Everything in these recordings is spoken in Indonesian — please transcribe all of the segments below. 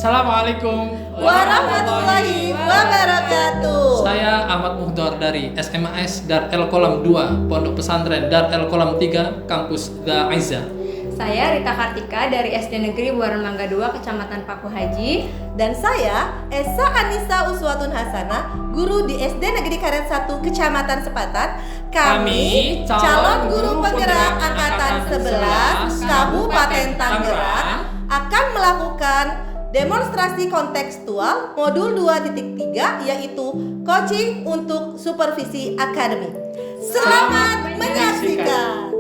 Assalamualaikum warahmatullahi wabarakatuh. Saya Ahmad Muhdar dari SMAS Dar El Kolam 2, Pondok Pesantren Dar El Kolam 3, Kampus Gaiza. Saya Rita Kartika dari SD Negeri Buaran Mangga 2, Kecamatan Paku Haji. Dan saya Esa Anissa Uswatun Hasanah, guru di SD Negeri Karet 1, Kecamatan Sepatan. Kami calon guru penggerak angkatan 11 Kabupaten Tangerang akan melakukan demonstrasi kontekstual modul 2.3 yaitu coaching untuk supervisi akademik. Selamat menyaksikan.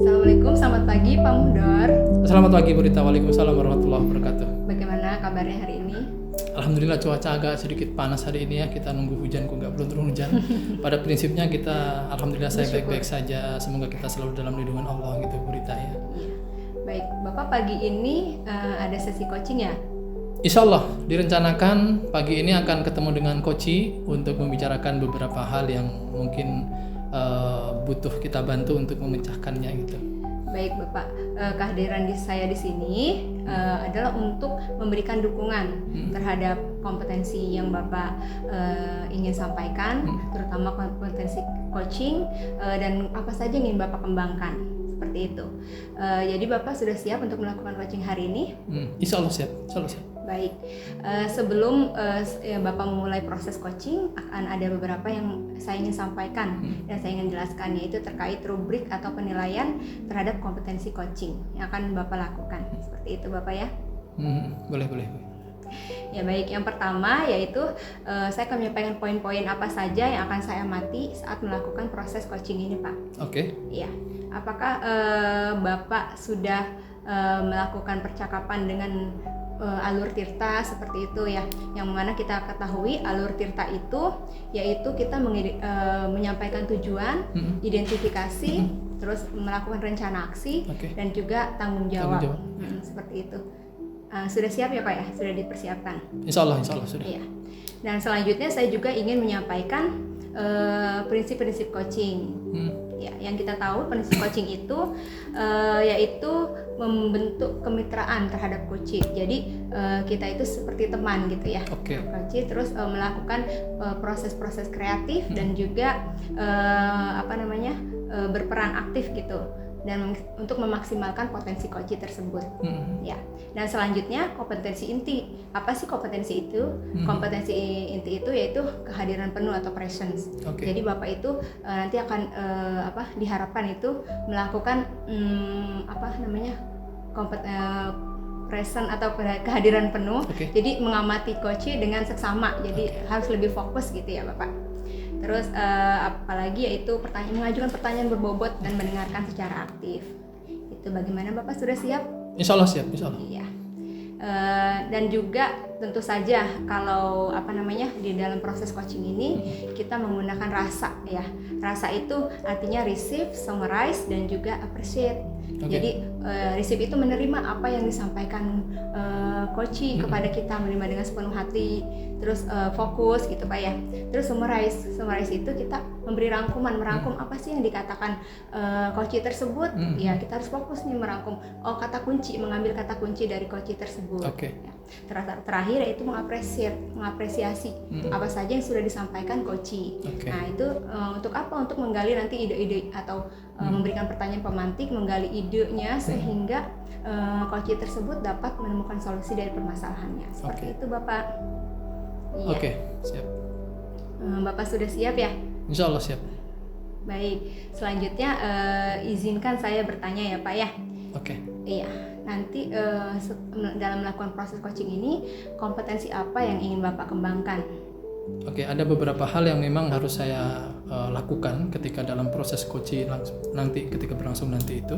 Assalamualaikum, selamat pagi Pak Muhdar. Selamat pagi Bu Rita, waalaikumsalam warahmatullahi wabarakatuh. Bagaimana kabarnya hari ini? Alhamdulillah cuaca agak sedikit panas hari ini ya. Kita nunggu hujan kok belum turun hujan. Pada prinsipnya kita alhamdulillah saya baik-baik saja. Semoga kita selalu dalam lindungan Allah gitu Bu Rita ya. Iya. Baik, Bapak pagi ini ada sesi coaching ya? Insya Allah direncanakan pagi ini akan ketemu dengan Koci untuk membicarakan beberapa hal yang mungkin butuh kita bantu untuk memecahkannya gitu. Baik Bapak, kehadiran saya di sini adalah untuk memberikan dukungan terhadap kompetensi yang Bapak ingin sampaikan, terutama kompetensi coaching dan apa saja yang ingin Bapak kembangkan, seperti itu. Jadi Bapak sudah siap untuk melakukan coaching hari ini? Insya Allah siap, insya Allah siap. Baik, sebelum Bapak memulai proses coaching, akan ada beberapa yang saya ingin sampaikan dan saya ingin jelaskan, yaitu terkait rubrik atau penilaian terhadap kompetensi coaching yang akan Bapak lakukan. Seperti itu Bapak ya? Boleh. Ya baik, yang pertama yaitu saya akan menyampaikan poin-poin apa saja yang akan saya amati saat melakukan proses coaching ini Pak. Oke. Iya, apakah Bapak sudah melakukan percakapan dengan alur tirta seperti itu ya, yang mana kita ketahui alur tirta itu yaitu kita menyampaikan tujuan, identifikasi, terus melakukan rencana aksi, dan juga tanggung jawab. Seperti itu. Sudah siap ya Pak ya? Sudah dipersiapkan? Insya Allah sudah. Iya. Dan selanjutnya saya juga ingin menyampaikan prinsip-prinsip coaching. Ya, yang kita tahu prinsip coaching itu yaitu membentuk kemitraan terhadap coach. Jadi kita itu seperti teman gitu ya. Coach terus melakukan proses-proses kreatif dan juga berperan aktif gitu, dan untuk memaksimalkan potensi coach tersebut. Ya. Dan selanjutnya kompetensi inti. Apa sih kompetensi itu? Kompetensi inti itu yaitu kehadiran penuh atau presence. Jadi Bapak itu nanti akan diharapkan itu melakukan present atau kehadiran penuh. Jadi mengamati coach dengan seksama. Jadi harus lebih fokus gitu ya Bapak. Terus apalagi yaitu mengajukan pertanyaan berbobot dan mendengarkan secara aktif. Itu bagaimana Bapak sudah siap? Insya Allah siap, insya Allah. Iya. Dan juga tentu saja kalau di dalam proses coaching ini kita menggunakan rasa ya. Rasa itu artinya receive, summarize, dan juga appreciate. Jadi receive itu menerima apa yang disampaikan coach kepada kita, menerima dengan sepenuh hati, terus fokus gitu Pak ya. Terus summarize itu kita memberi merangkum apa sih yang dikatakan coach tersebut. Ya kita harus fokus nih merangkum. Kata kunci, mengambil kata kunci dari coach tersebut. Ya. Terakhir yaitu mengapresiasi apa saja yang sudah disampaikan coach. Nah itu untuk apa? Untuk menggali nanti ide-ide atau memberikan pertanyaan pemantik, menggali idenya sehingga coach tersebut dapat menemukan solusi dari permasalahannya. Seperti itu Bapak. Iya. Siap. Bapak sudah siap ya? Insya Allah siap. Baik, selanjutnya izinkan saya bertanya ya Pak ya. Iya, nanti dalam melakukan proses coaching ini kompetensi apa yang ingin Bapak kembangkan? Ada beberapa hal yang memang harus saya lakukan ketika dalam proses coaching ketika berlangsung nanti itu.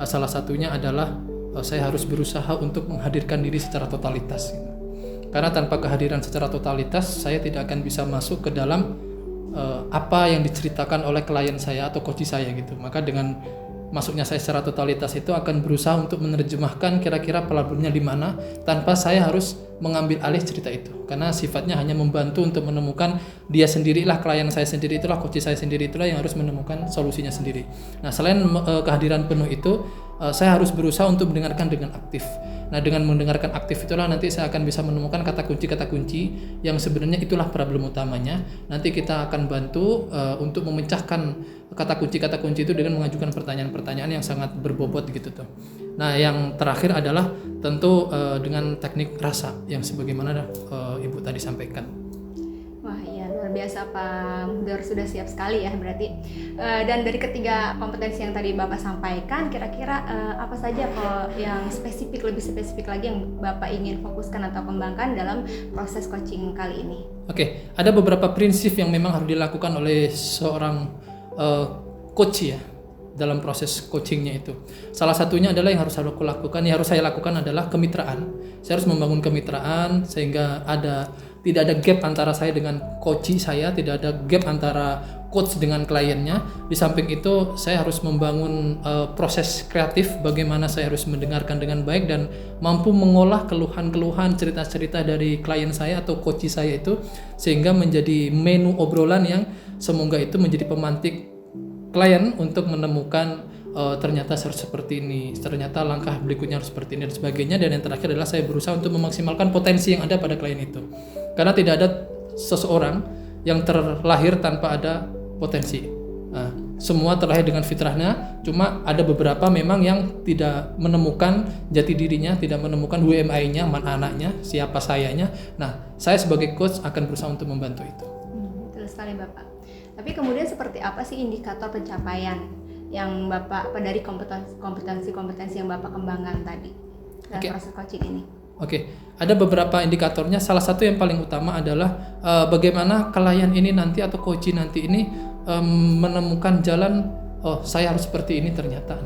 Salah satunya adalah saya harus berusaha untuk menghadirkan diri secara totalitas. Karena tanpa kehadiran secara totalitas saya tidak akan bisa masuk ke dalam apa yang diceritakan oleh klien saya atau coach saya gitu. Maka dengan masuknya saya secara totalitas itu akan berusaha untuk menerjemahkan kira-kira problemnya di mana tanpa saya harus mengambil alih cerita itu, karena sifatnya hanya membantu untuk menemukan dia sendirilah, klien saya sendiri itulah, coach saya sendiri itulah yang harus menemukan solusinya sendiri. Nah, selain kehadiran penuh itu, saya harus berusaha untuk mendengarkan dengan aktif. Nah, dengan mendengarkan aktif itulah nanti saya akan bisa menemukan kata kunci yang sebenarnya itulah problem utamanya. Nanti kita akan bantu untuk memecahkan kata kunci itu dengan mengajukan pertanyaan-pertanyaan yang sangat berbobot gitu tuh. Nah, yang terakhir adalah tentu dengan teknik rasa yang sebagaimana Ibu tadi sampaikan. Wah, iya, luar biasa Pak Muhdor, sudah siap sekali ya berarti. Dan dari ketiga kompetensi yang tadi Bapak sampaikan, kira-kira apa saja kalau yang lebih spesifik lagi yang Bapak ingin fokuskan atau kembangkan dalam proses coaching kali ini? Oke, ada beberapa prinsip yang memang harus dilakukan oleh seorang coach ya dalam proses coachingnya itu. Salah satunya adalah yang harus saya lakukan adalah kemitraan. Saya harus membangun kemitraan sehingga tidak ada gap antara saya dengan coach saya, tidak ada gap antara coach dengan kliennya. Di samping itu saya harus membangun proses kreatif bagaimana saya harus mendengarkan dengan baik dan mampu mengolah keluhan-keluhan, cerita-cerita dari klien saya atau coach saya itu sehingga menjadi menu obrolan yang semoga itu menjadi pemantik klien untuk menemukan ternyata harus seperti ini, ternyata langkah berikutnya harus seperti ini dan sebagainya. Dan yang terakhir adalah saya berusaha untuk memaksimalkan potensi yang ada pada klien itu, karena tidak ada seseorang yang terlahir tanpa ada potensi. Semua terlahir dengan fitrahnya, cuma ada beberapa memang yang tidak menemukan jati dirinya, tidak menemukan WMI-nya, mana anaknya, siapa sayanya. Nah, saya sebagai coach akan berusaha untuk membantu itu. Betul sekali Bapak. Tapi kemudian seperti apa sih indikator pencapaian yang Bapak dari kompetensi yang Bapak kembangkan tadi dalam proses coaching ini? Oke, ada beberapa indikatornya. Salah satu yang paling utama adalah bagaimana klien ini nanti atau coach nanti ini menemukan jalan, saya harus seperti ini ternyata.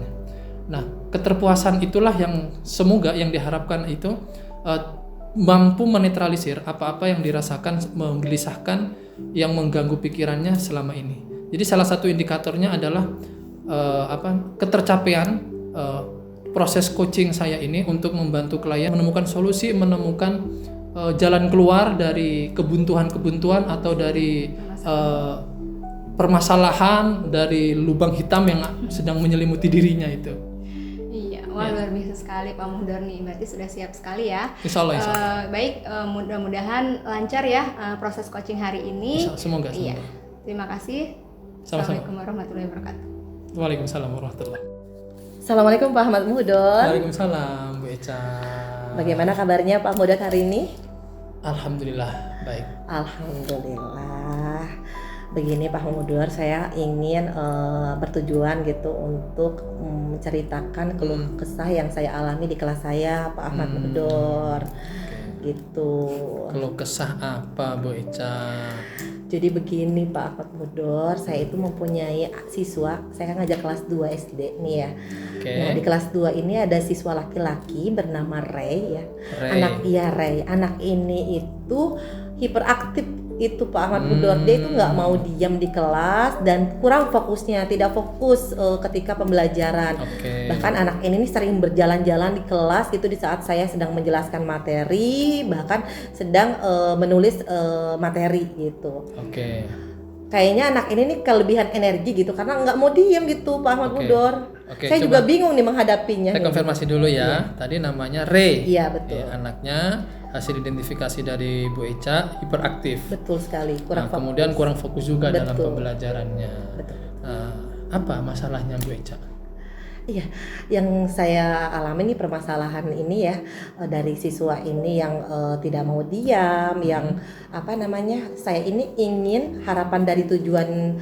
Nah, keterpuasan itulah yang semoga yang diharapkan itu mampu menetralisir apa-apa yang dirasakan, menggelisahkan, yang mengganggu pikirannya selama ini. Jadi salah satu indikatornya adalah ketercapaian proses coaching saya ini untuk membantu klien menemukan solusi, menemukan jalan keluar dari kebuntuan atau dari permasalahan, dari lubang hitam yang sedang menyelimuti dirinya itu. Iya, wah luar biasa sekali Pak Muhdor nih, berarti sudah siap sekali ya. Insya Allah. Baik, mudah-mudahan lancar ya proses coaching hari ini. Semoga. Iya. Terima kasih. Assalamualaikum warahmatullahi wabarakatuh. Waalaikumsalam warahmatullahi. Assalamualaikum Pak Ahmad Muhdor. Waalaikumsalam Bu Eca. Bagaimana kabarnya Pak Muhdor hari ini? Alhamdulillah baik. Alhamdulillah. Begini Pak Muhdor, saya ingin bertujuan gitu untuk menceritakan keluh kesah yang saya alami di kelas saya Pak Ahmad Muhdor. Gitu. Keluh kesah apa Bu Eca? Jadi begini Pak Ahmad Muhdor, saya itu mempunyai siswa, saya kan ngajar kelas 2 SD nih ya. Nah di kelas 2 ini ada siswa laki-laki bernama Ray ya. Ray. Anak ini itu hiperaktif itu Pak Ahmad Muhdor. Dia itu nggak mau diam di kelas dan kurang fokusnya, tidak fokus ketika pembelajaran. Bahkan anak ini sering berjalan-jalan di kelas gitu di saat saya sedang menjelaskan materi, bahkan sedang menulis materi gitu. Kayaknya anak ini nih kelebihan energi gitu karena nggak mau diam gitu Pak Ahmad Muhdor. Saya juga bingung nih menghadapinya. Saya konfirmasi dulu ya. Tadi namanya Ray. Iya betul. Anaknya hasil identifikasi dari Bu Eca hiperaktif. Betul sekali. Kemudian kurang fokus juga dalam pembelajarannya. Betul. Apa masalahnya Bu Eca? Iya, yang saya alami nih permasalahan ini ya dari siswa ini yang tidak mau diam, yang saya ini ingin harapan dari tujuan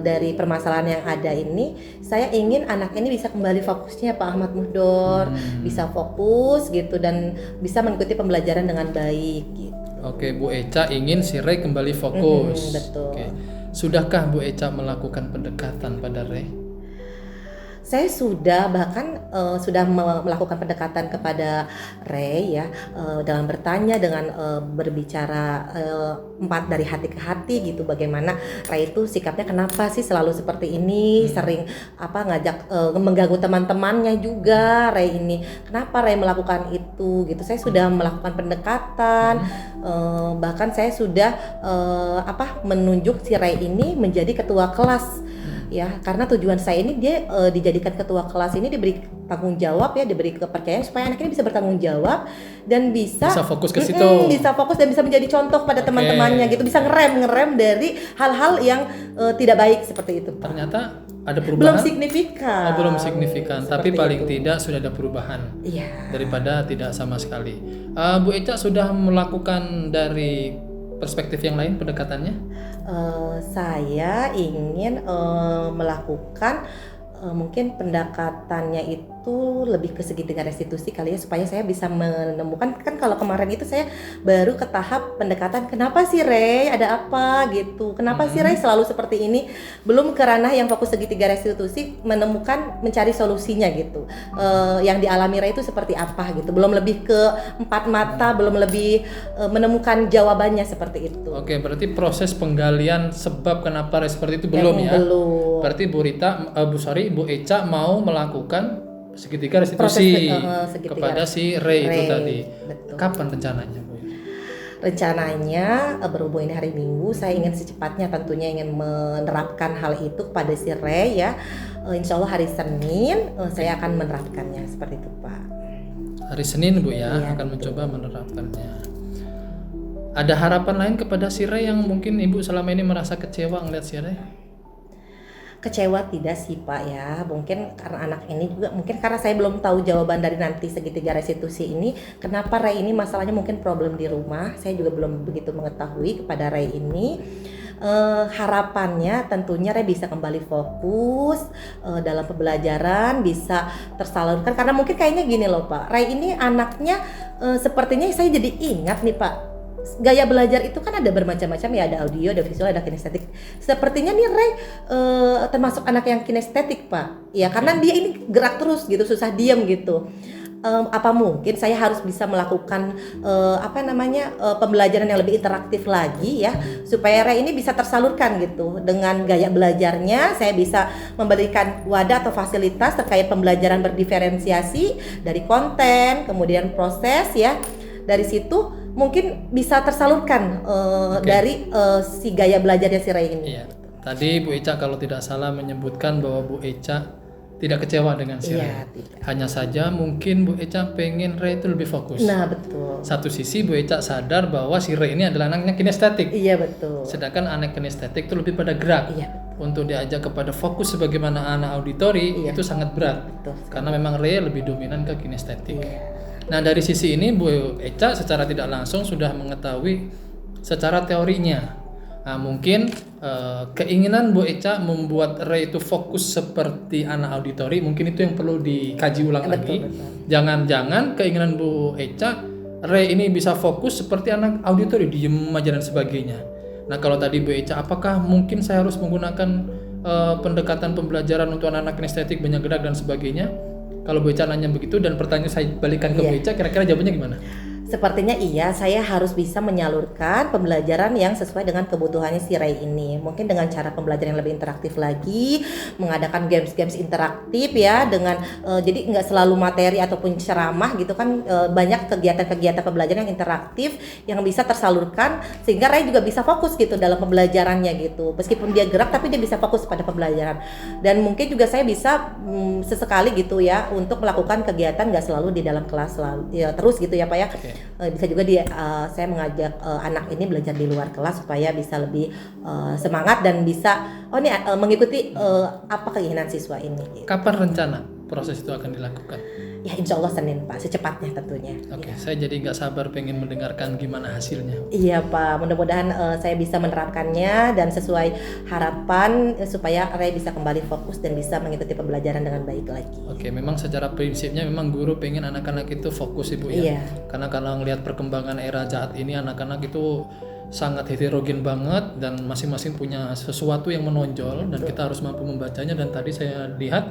dari permasalahan yang ada ini, saya ingin anak ini bisa kembali fokusnya Pak Ahmad Muhdor, bisa fokus gitu dan bisa mengikuti pembelajaran dengan baik. Gitu. Oke, Bu Eca ingin si Ray kembali fokus. Betul. Sudahkah Bu Eca melakukan pendekatan pada Ray? Saya sudah bahkan sudah melakukan pendekatan kepada Ray ya, dalam bertanya dengan berbicara dari hati ke hati gitu, bagaimana Ray itu sikapnya kenapa sih selalu seperti ini, sering ngajak mengganggu teman-temannya juga Ray ini, kenapa Ray melakukan itu gitu. Saya sudah melakukan pendekatan, bahkan saya sudah menunjuk si Ray ini menjadi ketua kelas. Ya, karena tujuan saya ini dia dijadikan ketua kelas ini, diberi tanggung jawab ya, diberi kepercayaan supaya anak ini bisa bertanggung jawab dan bisa fokus ke situ. Bisa fokus dan bisa menjadi contoh pada teman-temannya gitu, bisa ngerem dari hal-hal yang tidak baik seperti itu. Ternyata ada perubahan. Belum signifikan. Belum signifikan, tapi paling tidak sudah ada perubahan. Iya. Daripada tidak sama sekali. Bu Eca sudah melakukan dari perspektif yang lain pendekatannya? Saya ingin melakukan mungkin pendekatannya itu lebih ke segitiga restitusi kali ya, supaya saya bisa menemukan, kan kalau kemarin itu saya baru ke tahap pendekatan kenapa sih Ray, ada apa gitu, kenapa sih Ray selalu seperti ini, belum ke ranah yang fokus segitiga restitusi, mencari solusinya gitu, yang dialami Ray itu seperti apa gitu, belum lebih ke empat mata, belum lebih menemukan jawabannya seperti itu. Oke, berarti proses penggalian sebab kenapa Ray seperti itu belum ya? Belum. Berarti Bu Eca mau melakukan segitiga restitusi kepada si Ray itu tadi. Betul. Kapan rencananya, Bu? Rencananya berhubung ini hari Minggu, saya ingin secepatnya tentunya ingin menerapkan hal itu kepada si Ray ya. Insya Allah hari Senin saya akan menerapkannya seperti itu, Pak. Hari Senin, Bu ya, Iya, akan mencoba menerapkannya. Ada harapan lain kepada si Ray yang mungkin Ibu selama ini merasa kecewa ngeliat si Ray? Kecewa tidak sih Pak ya, mungkin karena anak ini juga, mungkin karena saya belum tahu jawaban dari nanti segitiga restitusi ini, kenapa Ray ini masalahnya mungkin problem di rumah, saya juga belum begitu mengetahui kepada Ray ini. Harapannya tentunya Ray bisa kembali fokus dalam pembelajaran, bisa tersalurkan, karena mungkin kayaknya gini loh Pak, Ray ini anaknya sepertinya saya jadi ingat nih Pak, gaya belajar itu kan ada bermacam-macam ya, ada audio, ada visual, ada kinestetik. Sepertinya nih Ray termasuk anak yang kinestetik Pak. Ya karena dia ini gerak terus gitu, susah diam gitu. Apa mungkin saya harus bisa melakukan pembelajaran yang lebih interaktif lagi ya, supaya Ray ini bisa tersalurkan gitu dengan gaya belajarnya. Saya bisa memberikan wadah atau fasilitas terkait pembelajaran berdiferensiasi dari konten, kemudian proses ya. Dari situ mungkin bisa tersalurkan dari si gaya belajarnya si Ray ini. Iya. Tadi Bu Eca kalau tidak salah menyebutkan bahwa Bu Eca tidak kecewa dengan si Ray. Tidak. Hanya saja mungkin Bu Eca pengen Ray itu lebih fokus. Nah betul. Satu sisi Bu Eca sadar bahwa si Ray ini adalah anaknya kinestetik. Iya betul. Sedangkan anak kinestetik itu lebih pada gerak. Iya. Untuk diajak kepada fokus sebagaimana anak auditori itu sangat berat. Betul. Karena memang Ray lebih dominan ke kinestetik. Iya. Nah dari sisi ini Bu Eca secara tidak langsung sudah mengetahui secara teorinya. Nah mungkin keinginan Bu Eca membuat Ray itu fokus seperti anak auditori, mungkin itu yang perlu dikaji ulang lagi. Jangan-jangan keinginan Bu Eca Ray ini bisa fokus seperti anak auditori, diem aja dan sebagainya. Nah kalau tadi Bu Eca, apakah mungkin saya harus menggunakan pendekatan pembelajaran untuk anak-anak kinestetik, banyak gerak dan sebagainya? Kalau Bu Eca nanya begitu dan pertanyaan saya balikan ke Bu Eca, kira-kira jawabannya gimana? Sepertinya iya, saya harus bisa menyalurkan pembelajaran yang sesuai dengan kebutuhannya si Ray ini. Mungkin dengan cara pembelajaran yang lebih interaktif lagi, mengadakan games-games interaktif ya, dengan jadi nggak selalu materi ataupun ceramah gitu kan, banyak kegiatan-kegiatan pembelajaran yang interaktif yang bisa tersalurkan sehingga Ray juga bisa fokus gitu dalam pembelajarannya gitu. Meskipun dia gerak tapi dia bisa fokus pada pembelajaran. Dan mungkin juga saya bisa sesekali gitu ya untuk melakukan kegiatan nggak selalu di dalam kelas selalu ya, terus gitu ya Pak ya. Bisa juga saya mengajak anak ini belajar di luar kelas supaya bisa lebih semangat dan bisa mengikuti apa keinginan siswa ini gitu. Kapan rencana proses itu akan dilakukan? Ya insya Allah Senin Pak, secepatnya tentunya. Oke, saya jadi nggak sabar pengen mendengarkan gimana hasilnya. Iya Pak, mudah-mudahan saya bisa menerapkannya dan sesuai harapan supaya Ray bisa kembali fokus dan bisa mengikuti pembelajaran dengan baik lagi. Oke, memang secara prinsipnya memang guru pengen anak-anak itu fokus Ibu ya. Iya. Karena kalau ngelihat perkembangan era saat ini anak-anak itu sangat heterogen banget dan masing-masing punya sesuatu yang menonjol dan kita harus mampu membacanya. Dan tadi saya lihat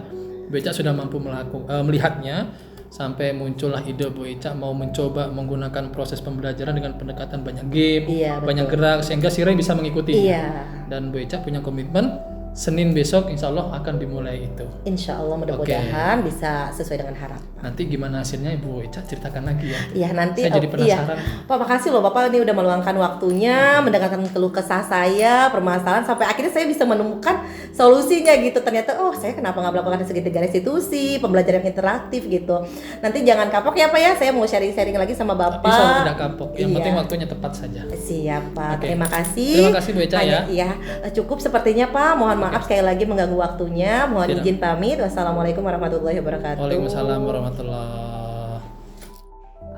Bu Eca sudah mampu melihatnya sampai muncullah ide Bu Eca mau mencoba menggunakan proses pembelajaran dengan pendekatan banyak game, banyak gerak sehingga si Ray bisa mengikuti. Dan Bu Eca punya komitmen Senin besok insya Allah akan dimulai itu. Insya Allah mudah-mudahan bisa sesuai dengan harapan. Nanti gimana hasilnya Ibu Eca ceritakan lagi ya. Iya nanti. Saya jadi penasaran. Pak makasih loh Bapak ini udah meluangkan waktunya mendengarkan keluh kesah saya, permasalahan sampai akhirnya saya bisa menemukan solusinya gitu. Ternyata saya kenapa nggak melakukan segitiga restitusi, pembelajaran interaktif gitu. Nanti jangan kapok ya Pak ya. Saya mau sharing-sharing lagi sama Bapak. Tapi soal tidak kapok. Yang penting waktunya tepat saja. Siap Pak. Terima kasih. Terima kasih Bu Eca ya. Iya cukup sepertinya Pak. Mohon maaf sekali lagi mengganggu waktunya. Mohon izin pamit. Wassalamualaikum warahmatullahi wabarakatuh. Waalaikumsalam warahmatullahi.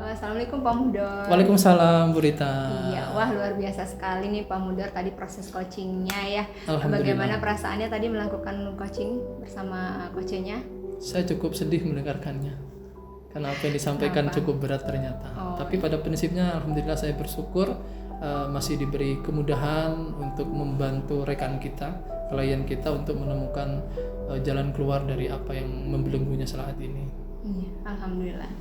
Assalamualaikum Pak Mudor. Waalaikumsalam Bu Rita. Iya, wah luar biasa sekali nih Pak Mudor tadi proses coachingnya ya. Alhamdulillah. Bagaimana perasaannya tadi melakukan coaching bersama coachnya? Saya cukup sedih mendengarkannya. Karena apa yang disampaikan cukup berat ternyata. Tapi pada prinsipnya alhamdulillah saya bersyukur masih diberi kemudahan untuk membantu rekan kita, klien kita untuk menemukan jalan keluar dari apa yang membelenggunya saat ini. Iya, alhamdulillah.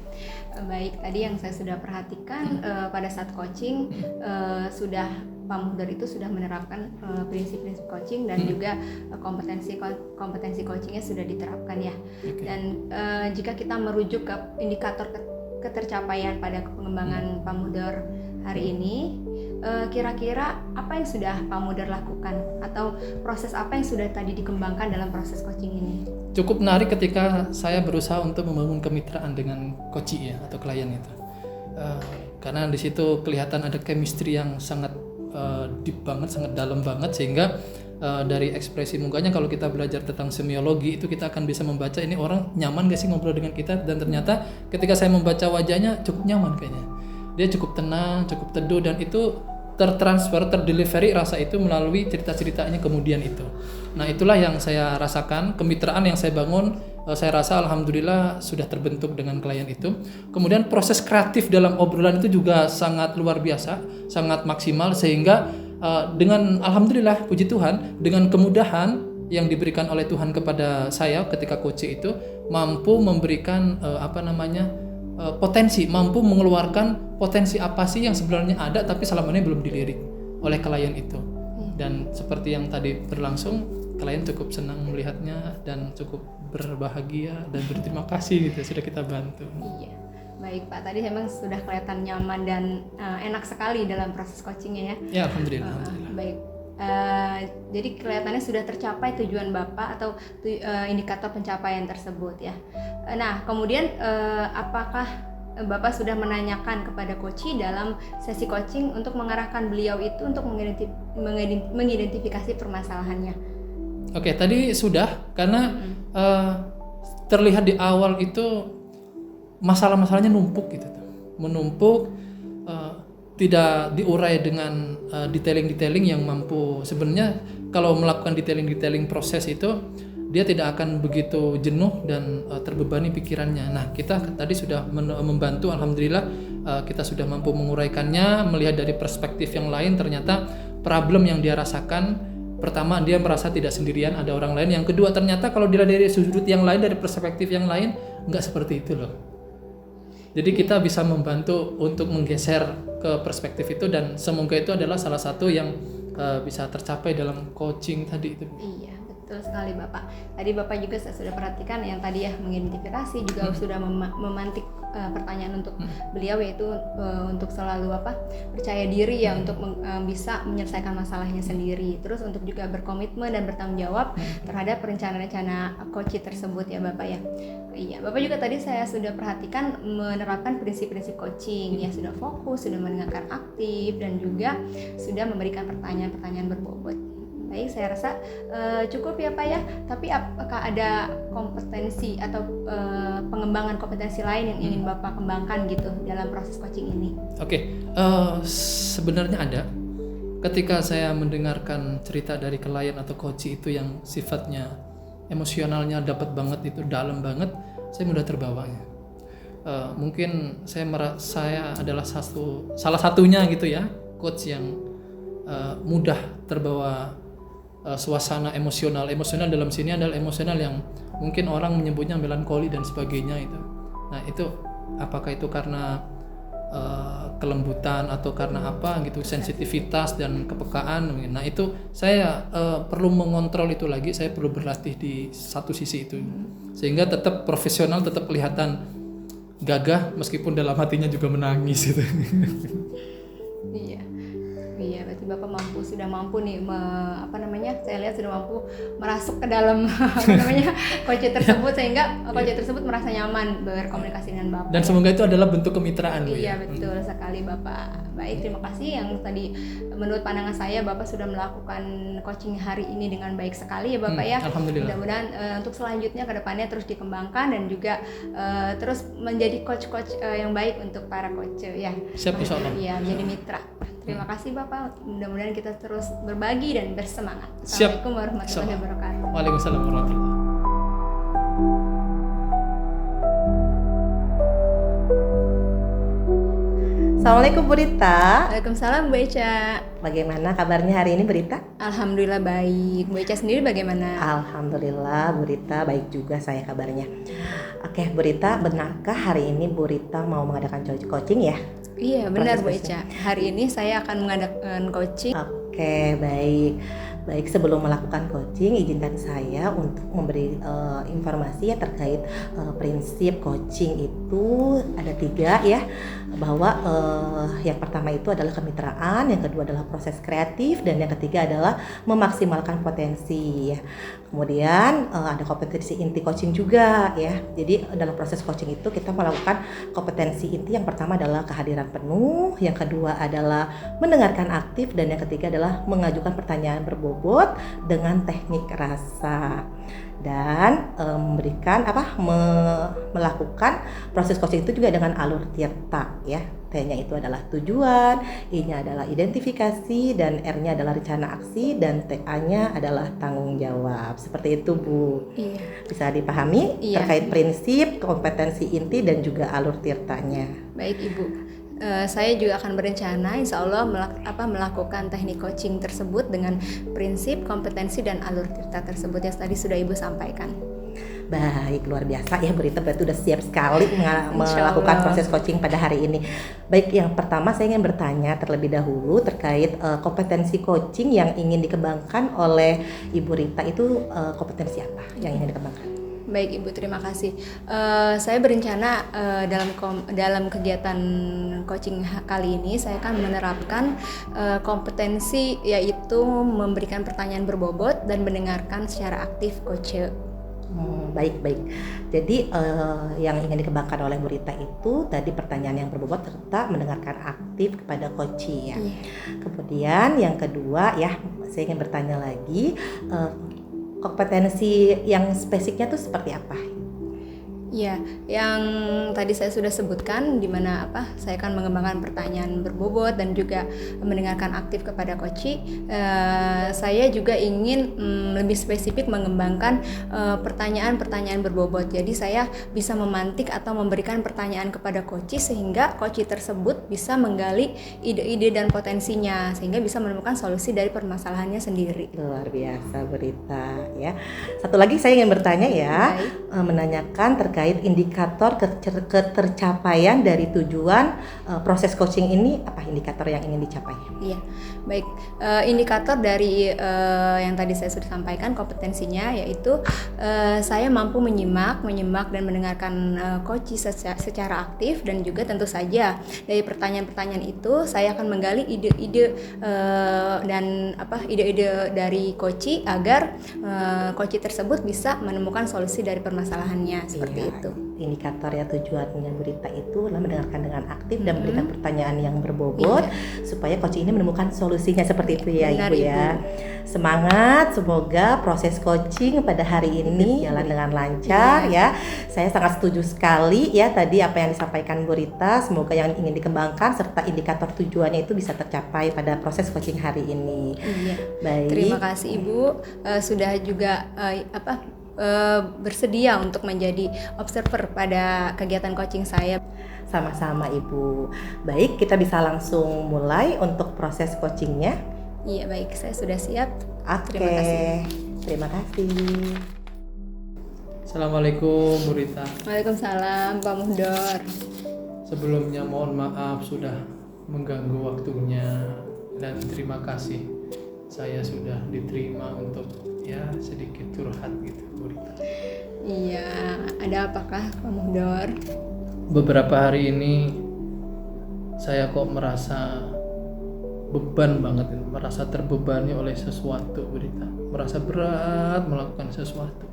Baik, tadi yang saya sudah perhatikan pada saat coaching sudah Pak Mudor itu sudah menerapkan prinsip-prinsip coaching dan juga kompetensi coachingnya sudah diterapkan ya. Dan jika kita merujuk ke indikator ketercapaian pada pengembangan Pak Mudor hari ini, kira-kira apa yang sudah Pak Mudor lakukan atau proses apa yang sudah tadi dikembangkan dalam proses coaching ini? Cukup menarik ketika saya berusaha untuk membangun kemitraan dengan coach ya atau klien itu, karena di situ kelihatan ada chemistry yang sangat deep banget, sangat dalam banget sehingga dari ekspresi mukanya kalau kita belajar tentang semiologi itu kita akan bisa membaca ini orang nyaman gak sih ngobrol dengan kita, dan ternyata ketika saya membaca wajahnya cukup nyaman kayaknya. Dia cukup tenang, cukup teduh, dan itu tertransfer, terdelivery rasa itu melalui cerita-ceritanya kemudian itu. Nah itulah yang saya rasakan, kemitraan yang saya bangun, saya rasa alhamdulillah sudah terbentuk dengan klien itu. Kemudian proses kreatif dalam obrolan itu juga sangat luar biasa, sangat maksimal sehingga dengan alhamdulillah puji Tuhan dengan kemudahan yang diberikan oleh Tuhan kepada saya ketika coach itu mampu memberikan potensi, mampu mengeluarkan potensi apa sih yang sebenarnya ada tapi selama ini belum dilirik oleh klien itu. Dan seperti yang tadi berlangsung, klien cukup senang melihatnya dan cukup berbahagia dan berterima kasih gitu sudah kita bantu. Iya. Baik Pak, tadi memang sudah kelihatan nyaman dan enak sekali dalam proses coachingnya ya. Ya alhamdulillah. Baik. Jadi kelihatannya sudah tercapai tujuan Bapak atau indikator pencapaian tersebut ya. Nah kemudian apakah Bapak sudah menanyakan kepada coach dalam sesi coaching untuk mengarahkan beliau itu untuk mengidentifikasi permasalahannya? Oke, tadi sudah karena terlihat di awal itu masalah-masalahnya numpuk gitu, menumpuk. Tidak diurai dengan detailing-detailing yang mampu. Sebenarnya kalau melakukan detailing proses itu dia tidak akan begitu jenuh dan terbebani pikirannya. Nah kita tadi sudah membantu, alhamdulillah kita sudah mampu menguraikannya, melihat dari perspektif yang lain. Ternyata problem yang dia rasakan, pertama dia merasa tidak sendirian, ada orang lain. Yang kedua ternyata kalau dilihat dari sudut yang lain, dari perspektif yang lain, nggak seperti itu loh. Jadi kita bisa membantu untuk menggeser ke perspektif itu, dan semoga itu adalah salah satu yang bisa tercapai dalam coaching tadi itu. Iya, betul sekali Bapak. Tadi Bapak juga saya sudah perhatikan yang tadi ya mengidentifikasi juga sudah memantik pertanyaan untuk beliau, yaitu untuk selalu percaya diri ya untuk bisa menyelesaikan masalahnya sendiri. Terus untuk juga berkomitmen dan bertanggung jawab terhadap rencana-rencana coach tersebut ya Bapak ya. Iya, Bapak juga tadi saya sudah perhatikan menerapkan prinsip-prinsip coaching ya, sudah fokus, sudah mendengarkan aktif, dan juga sudah memberikan pertanyaan-pertanyaan berbobot. Baik, saya rasa cukup ya Pak ya. Tapi apakah ada kompetensi atau pengembangan kompetensi lain yang ingin Bapak kembangkan gitu dalam proses coaching ini? Oke, sebenarnya ada. Ketika saya mendengarkan cerita dari klien atau coach itu yang sifatnya emosionalnya dapat banget, itu dalam banget, saya mudah terbawanya. Mungkin saya adalah salah satunya gitu ya, coach yang mudah terbawa suasana emosional dalam sini adalah emosional yang mungkin orang menyebutnya melankoli dan sebagainya itu. Nah itu apakah itu karena kelembutan atau karena apa gitu, sensitivitas dan kepekaan. Nah itu saya perlu mengontrol itu lagi, saya perlu berlatih di satu sisi itu sehingga tetap profesional, tetap kelihatan gagah meskipun dalam hatinya juga menangis gitu. Iya, berarti Bapak sudah mampu nih, saya lihat sudah mampu merasuk ke dalam coach tersebut sehingga coach tersebut merasa nyaman berkomunikasi dengan Bapak. Dan semoga itu adalah bentuk kemitraan. Iya, betul sekali Bapak. Baik, terima kasih yang tadi menurut pandangan saya Bapak sudah melakukan coaching hari ini dengan baik sekali ya Bapak ya. Alhamdulillah. Mudah-mudahan untuk selanjutnya ke depannya terus dikembangkan dan juga terus menjadi coach-coach yang baik untuk para coach ya. Siap, insyaallah. Iya, menjadi mitra. Terima kasih Bapak, mudah-mudahan kita terus berbagi dan bersemangat. Siap. Assalamualaikum warahmatullahi wabarakatuh. Waalaikumsalam warahmatullahi wabarakatuh. Assalamualaikum Bu Rita. Waalaikumsalam Bu Eca. Bagaimana kabarnya hari ini Bu Rita? Alhamdulillah baik. Bu Eca sendiri bagaimana? Alhamdulillah Bu Rita baik juga saya kabarnya. Oke Bu Rita, benarkah hari ini Bu Rita mau mengadakan coaching ya? Iya benar Bu Eca. Hari ini saya akan mengadakan coaching. Oke, baik. Sebelum melakukan coaching, izinkan saya untuk memberi informasi ya terkait prinsip coaching itu ada 3 ya. Bahwa yang pertama itu adalah kemitraan, yang kedua adalah proses kreatif, dan yang ketiga adalah memaksimalkan potensi ya. Kemudian ada kompetensi inti coaching juga ya. Jadi dalam proses coaching itu kita melakukan kompetensi inti. Yang pertama adalah kehadiran penuh, yang kedua adalah mendengarkan aktif, dan yang ketiga adalah mengajukan pertanyaan berbobot dengan teknik rasa. Dan melakukan proses coaching itu juga dengan alur tirta ya. T-nya itu adalah tujuan, I-nya adalah identifikasi, dan R-nya adalah rencana aksi, dan TA-nya adalah tanggung jawab. Seperti itu Bu. Iya. Bisa dipahami terkait prinsip, kompetensi inti, dan juga alur tirtanya. Baik Ibu. Saya juga akan berencana insya Allah melakukan teknik coaching tersebut dengan prinsip, kompetensi, dan alur tirta tersebut yang tadi sudah Ibu sampaikan. Baik, luar biasa ya Bu Rita, berarti udah siap sekali melakukan proses coaching pada hari ini. Baik, yang pertama saya ingin bertanya terlebih dahulu terkait kompetensi coaching yang ingin dikembangkan oleh Ibu Rita itu kompetensi apa yang ingin dikembangkan? Baik Ibu, terima kasih. Saya berencana dalam kegiatan coaching kali ini saya akan menerapkan kompetensi yaitu memberikan pertanyaan berbobot dan mendengarkan secara aktif coach. Baik. Jadi yang ingin dikembangkan oleh Bu Rita itu tadi pertanyaan yang berbobot serta mendengarkan aktif kepada coach ya. Kemudian yang kedua ya, saya ingin bertanya lagi kompetensi yang spesifiknya itu seperti apa? Ya, yang tadi saya sudah sebutkan di mana saya akan mengembangkan pertanyaan berbobot dan juga mendengarkan aktif kepada coach. Saya juga ingin lebih spesifik mengembangkan pertanyaan-pertanyaan berbobot. Jadi saya bisa memantik atau memberikan pertanyaan kepada coach sehingga coach tersebut bisa menggali ide-ide dan potensinya sehingga bisa menemukan solusi dari permasalahannya sendiri. Luar biasa Bu Rita ya. Satu lagi saya ingin bertanya ya, menanyakan terkait indikator ketercapaian dari tujuan proses coaching ini, apa indikator yang ingin dicapai? Iya, baik. Indikator dari yang tadi saya sudah sampaikan kompetensinya yaitu saya mampu menyimak dan mendengarkan coach secara aktif, dan juga tentu saja dari pertanyaan-pertanyaan itu saya akan menggali ide-ide ide-ide dari coach agar coach tersebut bisa menemukan solusi dari permasalahannya seperti itu. Indikator ya tujuannya Bu Rita itu adalah mendengarkan dengan aktif dan memberikan pertanyaan yang berbobot supaya coach ini menemukan solusinya seperti itu ya. Benar, Ibu ya. Semangat, semoga proses coaching pada hari ini jalan dengan lancar ya. Saya sangat setuju sekali ya tadi apa yang disampaikan Bu Rita, semoga yang ingin dikembangkan serta indikator tujuannya itu bisa tercapai pada proses coaching hari ini. Iya. Baik. Terima kasih Ibu sudah juga bersedia untuk menjadi observer pada kegiatan coaching saya. Sama-sama Ibu. Baik, kita bisa langsung mulai untuk proses coachingnya. Iya baik, saya sudah siap. Oke. Terima kasih. Terima kasih. Assalamualaikum Bu Rita. Waalaikumsalam Pak Muhdor. Sebelumnya mohon maaf sudah mengganggu waktunya dan terima kasih saya sudah diterima untuk ya sedikit curhat gitu Bu Rita. Iya, ada apakah Pak Muhdor? Beberapa hari ini saya kok merasa beban banget, merasa terbebani oleh sesuatu Bu Rita. Merasa berat melakukan sesuatu.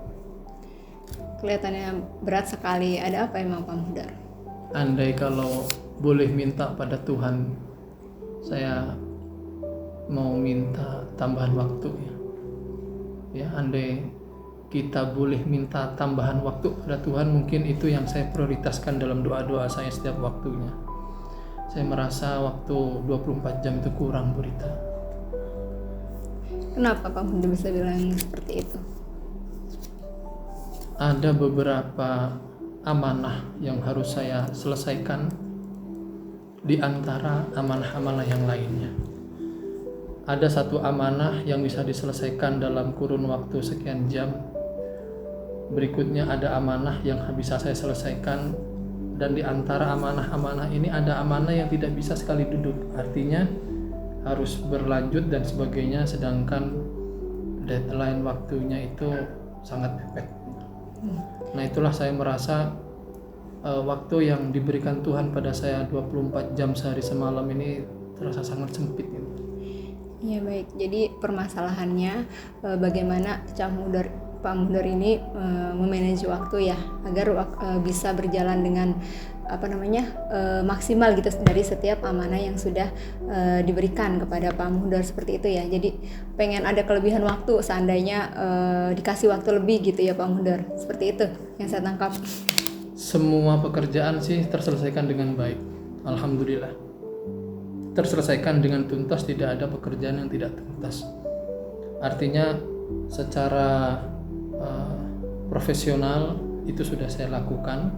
Kelihatannya berat sekali. Ada apa emang Pak Muhdor? Andai kalau boleh minta pada Tuhan, saya mau minta tambahan waktu ya. Ya, andai kita boleh minta tambahan waktu pada Tuhan, mungkin itu yang saya prioritaskan dalam doa-doa saya setiap waktunya. Saya merasa waktu 24 jam itu kurang Bu Rita. Kenapa Pak Muhdor bisa bilang seperti itu? Ada beberapa amanah yang harus saya selesaikan di antara amanah-amanah yang lainnya. Ada satu amanah yang bisa diselesaikan dalam kurun waktu sekian jam. Berikutnya ada amanah yang bisa saya selesaikan, dan di antara amanah-amanah ini ada amanah yang tidak bisa sekali duduk. Artinya harus berlanjut dan sebagainya, sedangkan deadline waktunya itu sangat mepet. Nah, itulah saya merasa waktu yang diberikan Tuhan pada saya 24 jam sehari semalam ini terasa sangat sempit gitu. Ya baik, jadi permasalahannya bagaimana Pak Muhdor ini memanage waktu ya, agar bisa berjalan dengan maksimal gitu dari setiap amanah yang sudah diberikan kepada Pak Muhdor, seperti itu ya. Jadi pengen ada kelebihan waktu seandainya dikasih waktu lebih gitu ya Pak Muhdor, seperti itu yang saya tangkap. Semua pekerjaan sih terselesaikan dengan baik, alhamdulillah. Terselesaikan dengan tuntas, tidak ada pekerjaan yang tidak tuntas. Artinya secara profesional itu sudah saya lakukan.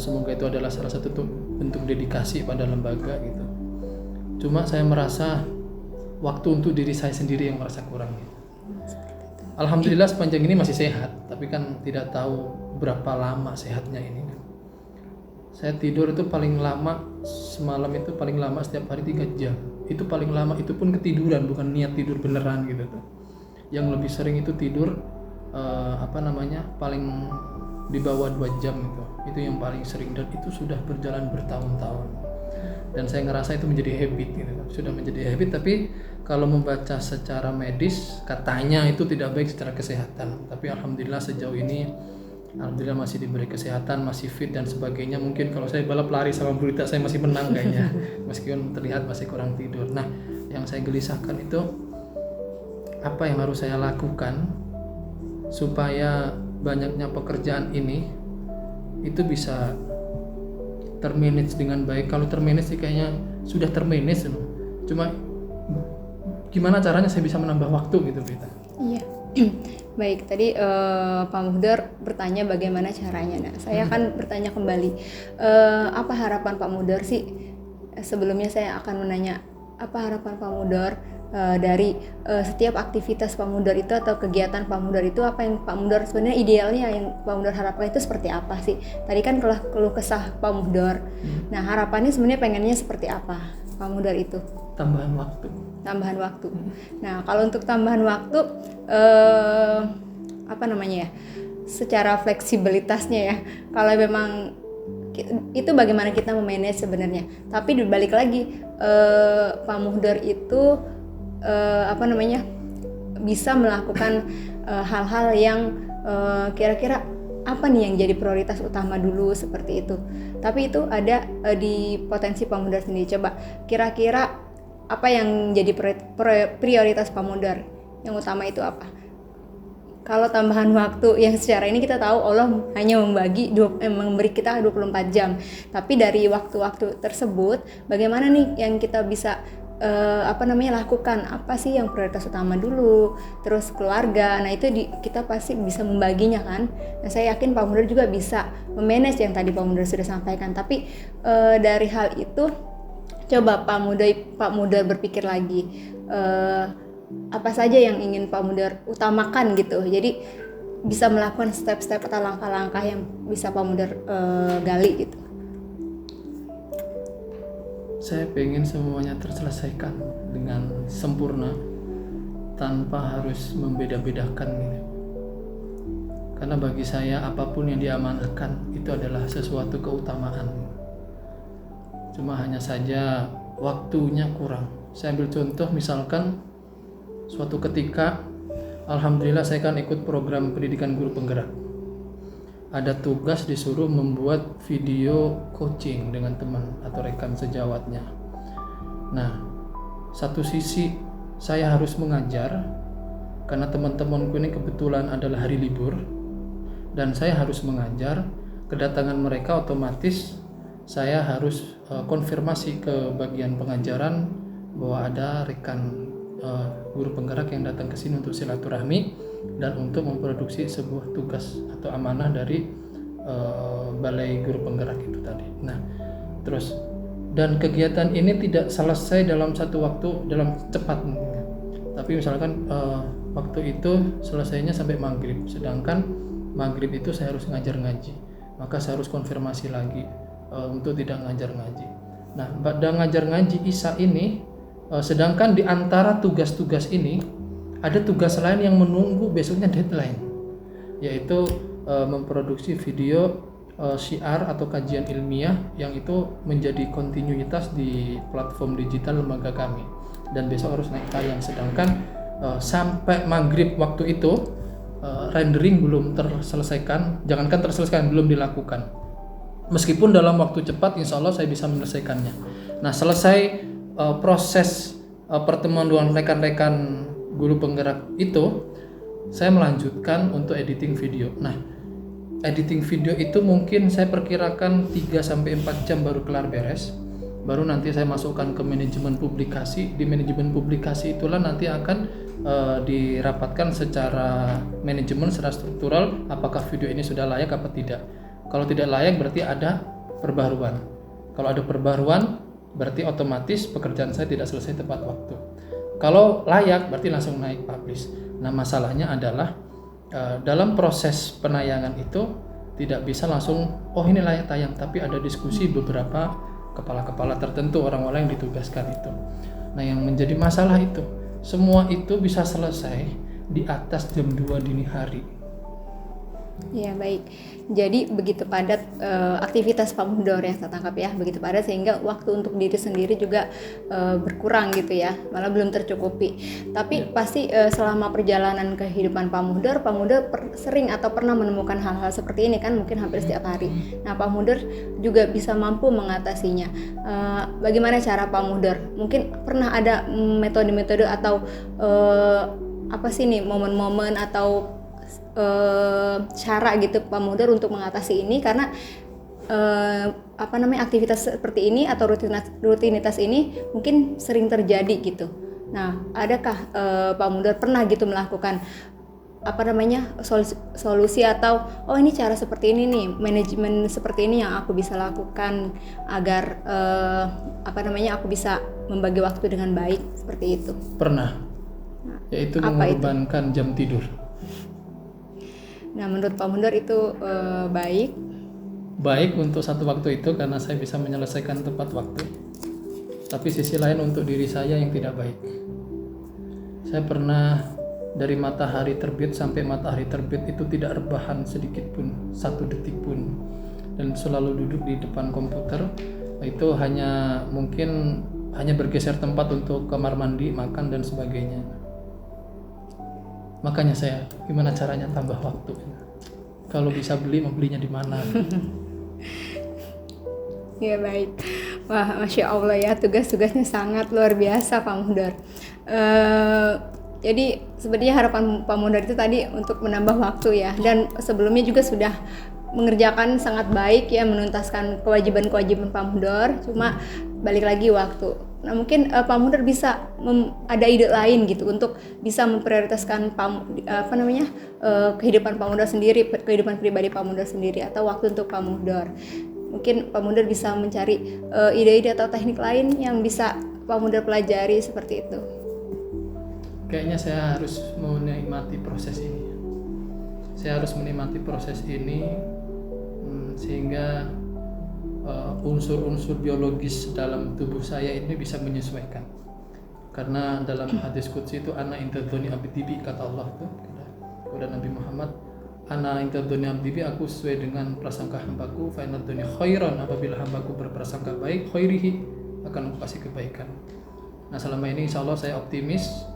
Semoga itu adalah salah satu bentuk dedikasi pada lembaga gitu. Cuma saya merasa waktu untuk diri saya sendiri yang merasa kurang gitu. Alhamdulillah sepanjang ini masih sehat, tapi kan tidak tahu berapa lama sehatnya ini. Saya tidur itu paling lama semalam itu paling lama setiap hari 3 jam. Itu paling lama, itu pun ketiduran, bukan niat tidur beneran gitu tuh. Yang lebih sering itu tidur paling di bawah 2 jam itu yang paling sering, dan itu sudah berjalan bertahun-tahun. Dan saya ngerasa itu menjadi habit gitu, sudah menjadi habit. Tapi kalau membaca secara medis katanya itu tidak baik secara kesehatan. Tapi alhamdulillah sejauh ini alhamdulillah masih diberi kesehatan, masih fit dan sebagainya. Mungkin kalau saya balap lari sama Bu Rita saya masih menang kayaknya, meskipun terlihat masih kurang tidur. Nah, yang saya gelisahkan itu apa yang harus saya lakukan supaya banyaknya pekerjaan ini itu bisa termanage dengan baik. Kalau termanage sih kayaknya sudah termanage, cuma gimana caranya saya bisa menambah waktu gitu Rita. Iya. Baik, tadi Pak Muhdor bertanya bagaimana caranya. Nah, saya akan bertanya kembali, apa harapan Pak Muhdor sih? Sebelumnya saya akan menanya, apa harapan Pak Muhdor dari setiap aktivitas Pak Muhdor itu atau kegiatan Pak Muhdor itu, apa yang Pak Muhdor sebenarnya idealnya yang Pak Muhdor harapkan itu seperti apa sih? Tadi kan keluh kesah Pak Muhdor. Nah, harapannya sebenarnya pengennya seperti apa Pak Muhdor itu? Tambahan waktu. Nah, kalau untuk tambahan waktu secara fleksibilitasnya ya, kalau memang itu bagaimana kita memanage sebenarnya. Tapi dibalik lagi Pak Muhdor itu bisa melakukan hal-hal yang kira-kira apa nih yang jadi prioritas utama dulu, seperti itu. Tapi itu ada di potensi Pak Muhdor sendiri. Coba kira-kira apa yang jadi prioritas Pak Muhdor? Yang utama itu apa? Kalau tambahan waktu yang secara ini kita tahu Allah hanya memberi kita 24 jam. Tapi dari waktu-waktu tersebut bagaimana nih yang kita bisa lakukan? Apa sih yang prioritas utama dulu? Terus keluarga. Nah, itu kita pasti bisa membaginya kan. Nah, saya yakin Pak Muhdor juga bisa memanage yang tadi Pak Muhdor sudah sampaikan. Tapi dari hal itu coba Pak Muhdor berpikir lagi, apa saja yang ingin Pak Muhdor utamakan gitu. Jadi bisa melakukan step-step atau langkah-langkah yang bisa Pak Mudar gali gitu? Saya pengen semuanya terselesaikan dengan sempurna tanpa harus membeda-bedakan gitu. Karena bagi saya apapun yang diamanahkan itu adalah sesuatu keutamaan. Cuma hanya saja waktunya kurang. Saya ambil contoh misalkan suatu ketika, alhamdulillah saya kan ikut program pendidikan guru penggerak. Ada tugas disuruh membuat video coaching dengan teman atau rekan sejawatnya. Nah, satu sisi saya harus mengajar karena teman-temanku ini kebetulan adalah hari libur dan saya harus mengajar. Kedatangan mereka otomatis saya harus konfirmasi ke bagian pengajaran bahwa ada rekan guru penggerak yang datang ke sini untuk silaturahmi dan untuk memproduksi sebuah tugas atau amanah dari balai guru penggerak itu tadi. Nah, terus dan kegiatan ini tidak selesai dalam satu waktu dalam cepat, tapi misalkan waktu itu selesainya sampai maghrib, sedangkan maghrib itu saya harus ngajar ngaji, maka saya harus konfirmasi lagi untuk tidak ngajar ngaji. Nah, pada ngajar ngaji Isya ini, sedangkan di antara tugas-tugas ini ada tugas lain yang menunggu besoknya deadline, yaitu memproduksi video syiar atau kajian ilmiah yang itu menjadi kontinuitas di platform digital lembaga kami dan besok harus naik tayang. Sedangkan sampai maghrib waktu itu rendering belum terselesaikan, jangankan terselesaikan, belum dilakukan. Meskipun dalam waktu cepat insya Allah saya bisa menyelesaikannya. Nah, selesai proses pertemuan dengan rekan-rekan guru penggerak itu, saya melanjutkan untuk editing video. Nah, editing video itu mungkin saya perkirakan 3-4 jam baru kelar beres. Baru nanti saya masukkan ke manajemen publikasi. Di manajemen publikasi itulah nanti akan dirapatkan secara manajemen, secara struktural, apakah video ini sudah layak apa tidak. Kalau tidak layak berarti ada perbaruan. Kalau ada perbaruan berarti otomatis pekerjaan saya tidak selesai tepat waktu. Kalau layak berarti langsung naik publish. Nah, masalahnya adalah dalam proses penayangan itu tidak bisa langsung oh ini layak tayang, tapi ada diskusi beberapa kepala-kepala tertentu, orang-orang yang ditugaskan itu. Nah, yang menjadi masalah itu semua itu bisa selesai di atas jam 2 dini hari. Ya, baik. Jadi begitu padat aktivitas Pak Mudor yang saya tangkap ya, begitu padat sehingga waktu untuk diri sendiri juga berkurang gitu ya, malah belum tercukupi. Tapi pasti selama perjalanan kehidupan Pak Mudor sering atau pernah menemukan hal-hal seperti ini kan, mungkin hampir setiap hari. Nah, Pak Mudor juga bisa mampu mengatasinya. Bagaimana cara Pak Mudor? Mungkin pernah ada metode-metode atau apa sih nih momen-momen atau cara gitu Pak Mudor untuk mengatasi ini, karena aktivitas seperti ini atau rutinitas ini mungkin sering terjadi gitu. Nah, adakah Pak Mudor pernah gitu melakukan solusi atau ini cara seperti ini nih, manajemen seperti ini yang aku bisa lakukan agar aku bisa membagi waktu dengan baik seperti itu? Pernah. Yaitu mengorbankan jam tidur. Nah, menurut Pak Mudor itu baik untuk satu waktu itu karena saya bisa menyelesaikan tepat waktu. Tapi sisi lain untuk diri saya yang tidak baik. Saya pernah dari matahari terbit sampai matahari terbit itu tidak rebahan sedikit pun, 1 detik pun, dan selalu duduk di depan komputer. Itu hanya bergeser tempat untuk kamar mandi, makan dan sebagainya. Makanya saya gimana caranya tambah waktu. Kalau bisa mau belinya di mana? Ya, baik. Wah, Masya Allah ya, tugas-tugasnya sangat luar biasa Pak Mudor. Jadi sebenarnya harapan Pak Mudor itu tadi untuk menambah waktu ya, dan sebelumnya juga sudah mengerjakan sangat baik ya, menuntaskan kewajiban-kewajiban Pak Mudor, cuma balik lagi waktu. Nah, mungkin Pak Mudor bisa ada ide lain gitu untuk bisa memprioritaskan kehidupan Pak Mudor sendiri, kehidupan pribadi Pak Mudor sendiri, atau waktu untuk Pak Mudor. Mungkin Pak Mudor bisa mencari ide-ide atau teknik lain yang bisa Pak Mudor pelajari seperti itu. Kayaknya saya harus menikmati proses ini. saya harus menikmati proses ini sehingga unsur-unsur biologis dalam tubuh saya ini bisa menyesuaikan. Karena dalam hadis qudsi itu ana intadzoni abdi bi, kata Allah tuh kepada Nabi Muhammad, ana intadzoni abdi bi, aku sesuai dengan prasangka hambaku, fa inadzoni khairan, apabila hambaku berprasangka baik, khairihi, akan aku kasih kebaikan. Nah, selama ini insya Allah saya optimis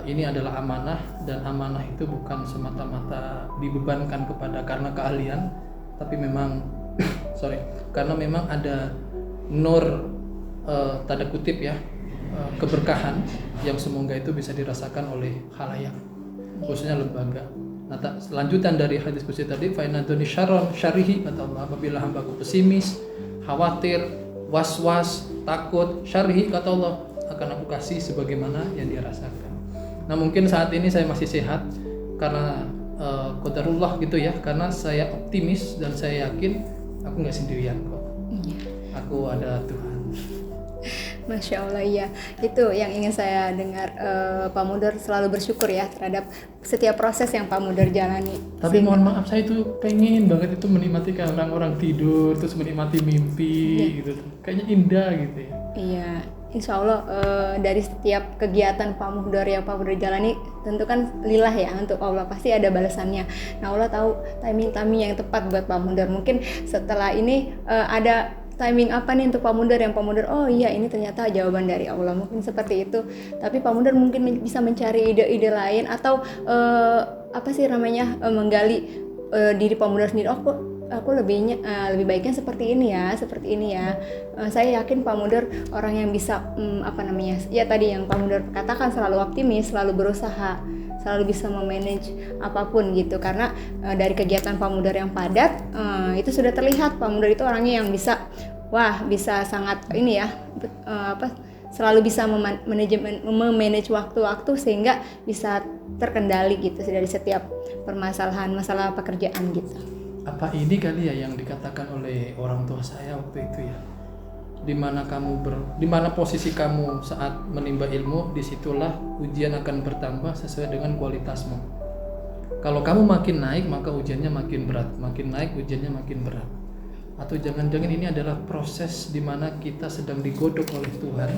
ini adalah amanah, dan amanah itu bukan semata-mata dibebankan karena keahlian, tapi memang karena memang ada nur tanda kutip ya, keberkahan yang semoga itu bisa dirasakan oleh khalayak, khususnya lembaga. Nah, lanjutan dari hadis qudsi tadi, fa inadzoni syarron syarihi, kata Allah, apabila hambaku pesimis, khawatir, was-was, takut, syarihi, kata Allah, akan aku kasih sebagaimana yang dia rasakan. Nah, mungkin saat ini saya masih sehat karena qadarullah gitu ya, karena saya optimis dan saya yakin aku nggak sendirian kok. Aku ada Tuhan. Masya Allah, ya. Itu yang ingin saya dengar. Pak Mudor selalu bersyukur ya terhadap setiap proses yang Pak Mudor jalani. Tapi mohon maaf, saya itu pengen banget itu menikmati kayak orang-orang tidur, terus menikmati mimpi gitu. Kayaknya indah gitu ya. Iya, insya Allah dari setiap kegiatan Pak Mudor yang Pak Mudor jalani tentu kan lillah ya, untuk Allah, pasti ada balasannya. Nah, Allah tahu timing yang tepat buat Pak Mudor. Mungkin setelah ini ada timing apa nih untuk Pak Mudor yang Pak Mudor, oh iya ini ternyata jawaban dari Allah, mungkin seperti itu. Tapi Pak Mudor mungkin bisa mencari ide-ide lain atau menggali diri Pak Mudor sendiri. Aku lebih baiknya seperti ini ya. Saya yakin Pak Mudor orang yang bisa ya tadi yang Pak Mudor katakan, selalu optimis, selalu berusaha, selalu bisa memanage apapun gitu. Karena dari kegiatan Pak Mudor yang padat itu sudah terlihat Pak Mudor itu orangnya yang bisa sangat selalu bisa memanage waktu-waktu sehingga bisa terkendali gitu dari setiap permasalahan masalah pekerjaan gitu. Apa ini kali ya yang dikatakan oleh orang tua saya waktu itu ya, di mana posisi kamu saat menimba ilmu, disitulah ujian akan bertambah sesuai dengan kualitasmu. Kalau kamu makin naik, maka ujiannya makin berat, makin naik ujiannya makin berat. Atau jangan-jangan ini adalah proses di mana kita sedang digodok oleh Tuhan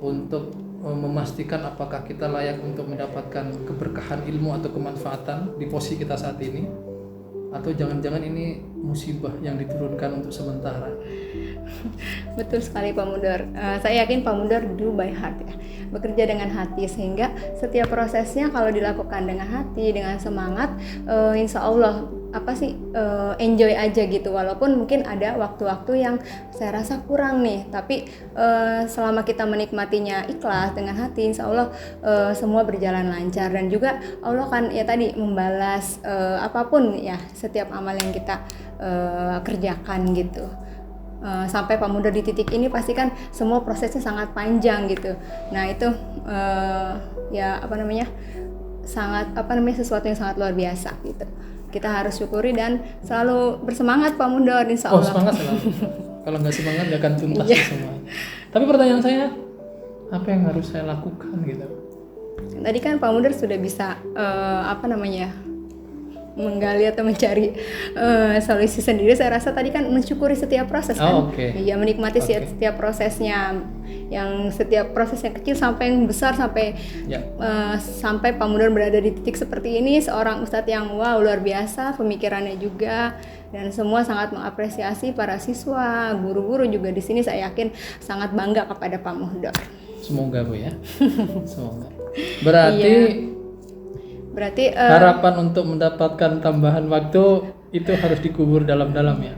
untuk memastikan apakah kita layak untuk mendapatkan keberkahan ilmu atau kemanfaatan di posisi kita saat ini, atau jangan-jangan ini musibah yang diturunkan untuk sementara. Betul sekali Pak Mudor. Saya yakin Pak Mudor do by heart ya, bekerja dengan hati, sehingga setiap prosesnya kalau dilakukan dengan hati, dengan semangat, insya Allah enjoy aja gitu. Walaupun mungkin ada waktu-waktu yang saya rasa kurang nih, tapi selama kita menikmatinya ikhlas dengan hati, insya Allah semua berjalan lancar. Dan juga Allah kan ya tadi membalas apapun ya, setiap amal yang kita kerjakan gitu. Sampai Pak Mudor di titik ini pasti kan semua prosesnya sangat panjang gitu. Nah itu sesuatu yang sangat luar biasa gitu. Kita harus syukuri dan selalu bersemangat Pak Mudor, insya Allah. Semangat selalu. Kalau nggak semangat nggak akan tuntas semua. Tapi pertanyaan saya, apa yang harus saya lakukan gitu? Tadi kan Pak Mudor sudah bisa menggali atau mencari solusi sendiri. Saya rasa tadi kan mensyukuri setiap proses kan. Ya, menikmati setiap prosesnya, yang setiap proses yang kecil sampai yang besar, sampai Pak Mudor berada di titik seperti ini, seorang ustadz yang luar biasa pemikirannya juga, dan semua sangat mengapresiasi para siswa, guru-guru juga di sini saya yakin sangat bangga kepada Pak Mudor. Semoga Bu ya. Semoga. Berarti harapan untuk mendapatkan tambahan waktu itu harus dikubur dalam-dalam ya.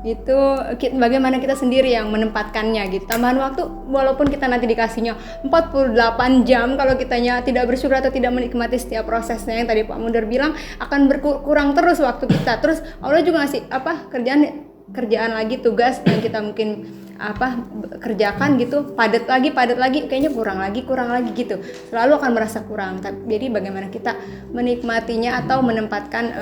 Itu bagaimana kita sendiri yang menempatkannya gitu. Tambahan waktu walaupun kita nanti dikasihnya 48 jam, kalau kitanya tidak bersyukur atau tidak menikmati setiap prosesnya yang tadi Pak Mudor bilang, akan berkurang terus waktu kita. Terus Allah juga ngasih kerjaan lagi, tugas yang kita mungkin kerjakan gitu, padat lagi, kayaknya kurang lagi gitu, selalu akan merasa kurang. Jadi bagaimana kita menikmatinya atau menempatkan